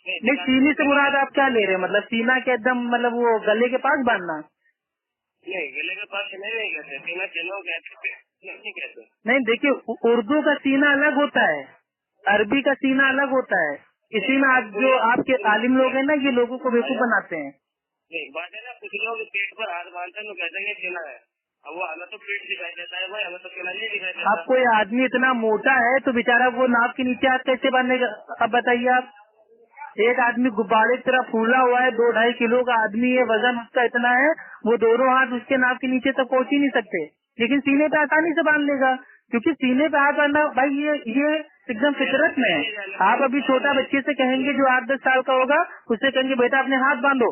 नहीं सीने से मुराद आप क्या ले रहे हैं, मतलब सीना के एकदम मतलब वो गले के पास बांधना? नहीं गले के पास नहीं कहते, सीना चलो कहते। नहीं देखिए उर्दू का सीना अलग होता है, अरबी का सीना अलग होता है। इसी में आज जो आपके तालिम लोग हैं ना, ये लोगों को बेवकूफ बनाते हैं। नहीं बात है ना, कुछ लोग पेट पर हाथ बांधते हैं, कहते हैं सीना है, अब वो हमें तो पेट दिखाई देता है भाई, हमें तो सीना नहीं दिखाई देता। अब कोई आदमी इतना मोटा है तो बेचारा वो नाक के नीचे हाथ कैसे बांधेगा? अब बताइए आप, एक आदमी गुब्बारे की तरह फूला हुआ है, 2-2.5 किलो का आदमी है, वजन उसका इतना है, वो दोनों हाथ उसके नाक के नीचे तक पहुंच ही नहीं सकते, लेकिन सीने पे आसानी से बांध लेगा, क्योंकि सीने पे हाथ बांधना भाई ये एकदम फितरत में है। आप अभी छोटा बच्चे से कहेंगे जो 8-10 साल का होगा, उससे कहेंगे बेटा अपने हाथ बांधो,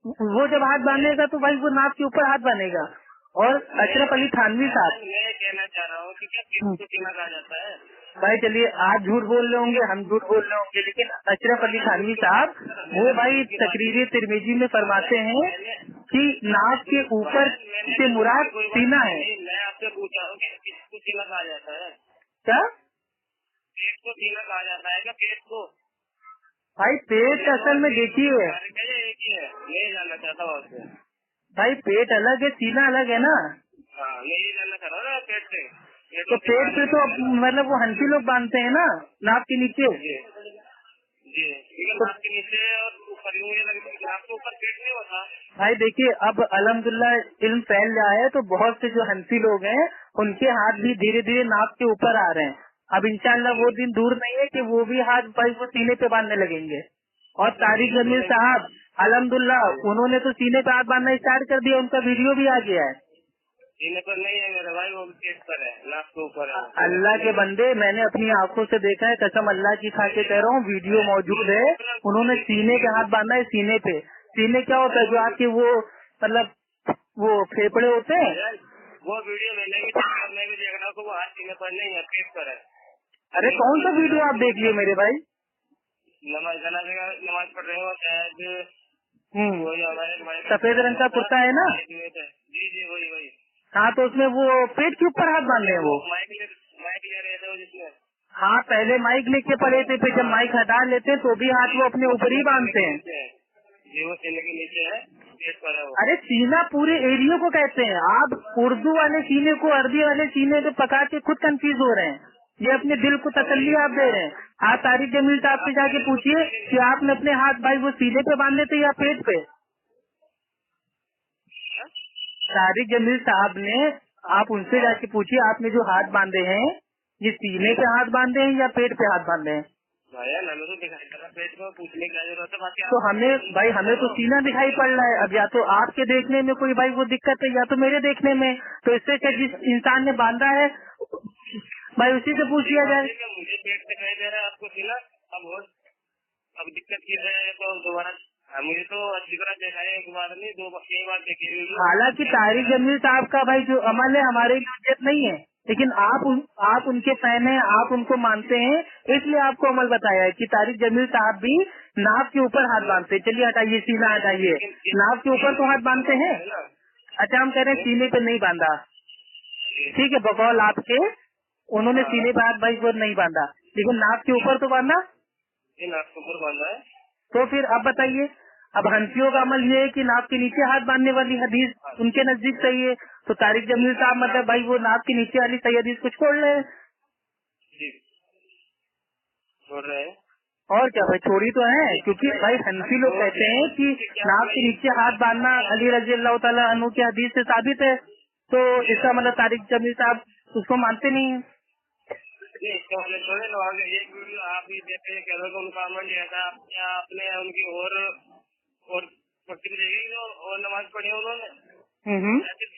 वो जब हाथ बांधेगा तो भाई वो नाक के ऊपर हाथ बांधेगा। और अशरफ अली थानवी साहब, मैं कहना चाह रहा हूँ कि क्या पेट को सीना कहा जाता है? भाई चलिए आप झूठ बोल रहे होंगे, हम झूठ बोल रहे होंगे, लेकिन अशरफ अली थानवी साहब वो भाई तकरीर तिरमिजी में फरमाते हैं कि नाक के ऊपर से मुराद सीना है। मैं आपसे पूछा हूँ कि किसको सीना कहा जाता है? क्या पेट को सीना कहा जाता है क्या? पेट को भाई पेट असल में देखिए एक ही है, नहीं जानना चाहता हूँ आपसे। भाई पेट अलग है, सीना अलग है ना। हाँ, मैं ये जानना चाह रहा हूँ ना पेट से। तो पेट पे तो मतलब वो हंसी लोग बांधते हैं ना, नाक के नीचे। जी जी, नाक के नीचे और ऊपर, मुझे लगता है नाक के ऊपर पेट नहीं होता। भाई देखिए अब अल्हम्दुलिल्लाह इल्म फैल रहा है, तो बहुत से जो हंसी लोग हैं उनके हाथ भी धीरे धीरे नाक के ऊपर आ रहे हैं। अब इंशाल्लाह वो दिन दूर नहीं है कि वो भी हाथ भाई वो सीने पे बांधने लगेंगे। और तारिक जमील साहब अल्हम्दुलिल्लाह उन्होंने तो सीने पे हाथ बांधना स्टार्ट कर दिया, उनका वीडियो भी आ गया है। सीने पर नहीं है मेरे भाई, वो पेट पर है, नाक के ऊपर है। अल्लाह के बंदे, मैंने अपनी आंखों से देखा है, कसम अल्लाह की खा के कह रहा हूँ, वीडियो मौजूद है। उन्होंने सीने पे हाथ बांधा है, सीने पे। सीने क्या होता है, जो आपके वो मतलब वो फेफड़े होते हैं। वो वीडियो मैंने भी देखा, मैं भी देख रहा हूँ, वो हाथ सीने पर नहीं है, पेट पर है। अरे कौन सा वीडियो आप देख लिए मेरे भाई? नमाज नमाज पढ़ रहे हो शायद, वही हमारे सफेद रंग का कुर्ता है ना? जी जी, वही वही। हाँ, तो उसमें वो पेट के ऊपर हाथ बांधे हैं वो। माइक ले रहे थे जिसमें। हाँ, पहले माइक लेके पड़े थे, फिर जब माइक हटा लेते हैं तो भी हाथ वो अपने ऊपर ही बांधते हैं। जी, वो सीने के नीचे है, पेट पर है वो। अरे सीना पूरे एरिया को कहते हैं। आप उर्दू वाले सीने को अरबी वाले सीने को पका के खुद कंफ्यूज हो रहे हैं। ये अपने दिल को तसल्ली आप दे रहे हैं। आप तारिक जमील साहब से जाके पूछिए कि आपने अपने हाथ भाई वो सीने पे बांधे थे या पेट पे। तारिक जमील साहब ने, आप उनसे जाके पूछिए आपने जो हाथ बांधे हैं ये सीने पे हाथ बांधे हैं या पेट पे हाथ बांधे हैं। हमें तो दिखाई पड़ रहा, पेट में पूछने की जरूरत है। बाकी तो हमें तो सीना दिखाई पड़ रहा है। अब या तो आपके देखने में कोई भाई वो दिक्कत है या तो मेरे देखने में। तो इससे क्या, जिस इंसान ने बांधा है भाई उसी से पूछ लिया जाए। मुझे पेट दिखाई दे रहा है, आपको सीना। अब दिक्कत की है तो दोबारा, मुझे तो अच्छी तरह देखा है, एक बार नहीं दो बार, कई बार देखी हुई। हालांकि तारिक जमील साहब का भाई जो अमल है हमारे लिए उचित नहीं है, लेकिन आप उनके फैन हैं, आप उनको मानते हैं, इसलिए आपको अमल बताया है कि तारिक जमील साहब भी नाक के ऊपर हाथ बांधते हैं। चलिए हटाइए, सीना हटाइए, नाक के ऊपर तो हाथ बांधते हैं। अच्छा, हम कह रहे हैं सीने पे नहीं बांधा, ठीक है, बकौल आपके उन्होंने सीने पे हाथ भाई को नहीं बांधा, लेकिन नाक के ऊपर तो बांधा। नाक के ऊपर बांधा है। तो फिर अब बताइए, अब हंसियों का अमल ये है कि नाक के नीचे हाथ बांधने वाली हदीस उनके नजदीक सही है, तो तारिक जमील साहब मतलब भाई वो नाक के नीचे वाली सही हदीस को छोड़ रहे हैं। छोड़ रहे हैं और क्या भाई, छोड़ी तो है, क्योंकि भाई हंसी लोग कहते हैं कि नाक के नीचे हाथ बांधना अली रजी अल्लाह ताला अन्हु की हदीस से साबित है, तो इसका मतलब तारिक जमील साहब उसको मानते नहीं है। थोड़े लोग एक वीडियो आप ही देखे, कह रहे उनका अमल लिया था, क्या आपने उनकी और और नमाज पढ़ी उन्होंने।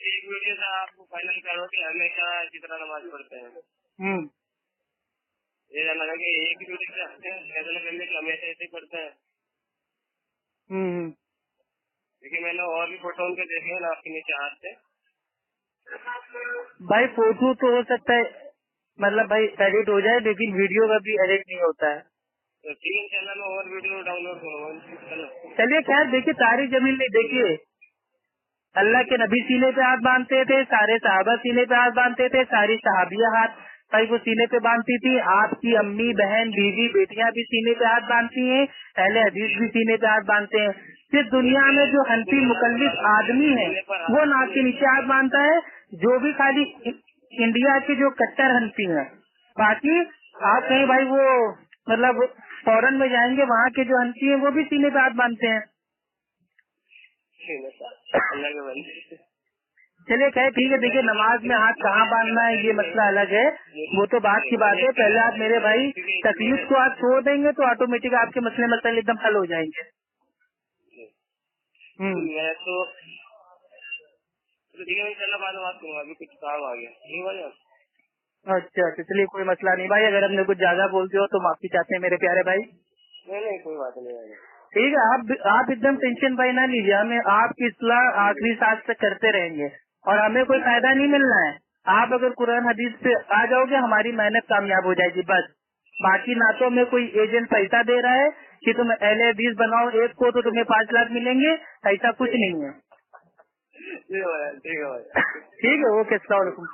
एक वीडियो से आपको फाइनल करो कि हमेशा इसी तरह नमाज पढ़ते हैं। ये जानना है कि एक ही वीडियो से फैसला करने के हमेशा ऐसे ही पढ़ते हैं। क्योंकि मैंने और भी फोटो उनके देखे हैं आपके नीचे हाथ से। भाई फोटो तो हो सकता है मतलब भाई एडिट हो जाए, लेकिन वीडियो का भी एडिट नहीं होता है। तो तीन चैनल में और वीडियो डाउनलोड करूँगा। चलिए खैर, देखिए तारिक जमील ने, देखिए अल्लाह के नबी सीने पे हाथ बांधते थे, सारे साहबा सीने पे हाथ बांधते थे, सारी सहाबिया हाथ भाई वो सीने पे बांधती थी, आपकी अम्मी बहन बीवी बेटियां भी सीने पे हाथ बांधती हैं, अहले हदीस भी सीने पे हाथ बांधते हैं। सिर्फ दुनिया में जो हनफी मुकल्लिद आदमी है वो नाक के नीचे हाथ बांधता है, जो भी खाली इंडिया के जो कट्टर हनफी हैं। बाकी आप कहीं भाई वो मतलब फॉरेन में जाएंगे, वहाँ के जो हनफी हैं वो भी सीने पे हाथ बांधते हैं। चलिए खैर ठीक है, देखिए नमाज में हाथ कहाँ बांधना है ये मसला अलग है, वो तो बात की बात है। पहले आप मेरे भाई तकलीफ को आप छोड़ देंगे तो ऑटोमेटिक आपके मसले मसले एकदम हल हो जाएंगे। मैं तो बाद बात करूँगा, अभी कुछ काम आ गया। ठीक भाई। अच्छा, चलिए कोई मसला नहीं भाई, अगर हमने कुछ ज्यादा बोलते हो तो माफी चाहते हैं मेरे प्यारे भाई। नहीं कोई बात नहीं। ठीक है, आप एकदम टेंशन भाई ना लीजिए, हमें आपकी इस्लाह आखिरी सांस तक करते रहेंगे और हमें कोई फायदा नहीं मिलना है। आप अगर कुरान हदीस पे आ जाओगे हमारी मेहनत कामयाब हो जाएगी बस। बाकी ना तो हमें कोई एजेंट पैसा दे रहा है कि तुम अहले हदीस बनाओ एक को तो तुम्हें 5 लाख मिलेंगे, ऐसा कुछ नहीं है। ठीक है, ओके, अस्सलाम वालेकुम।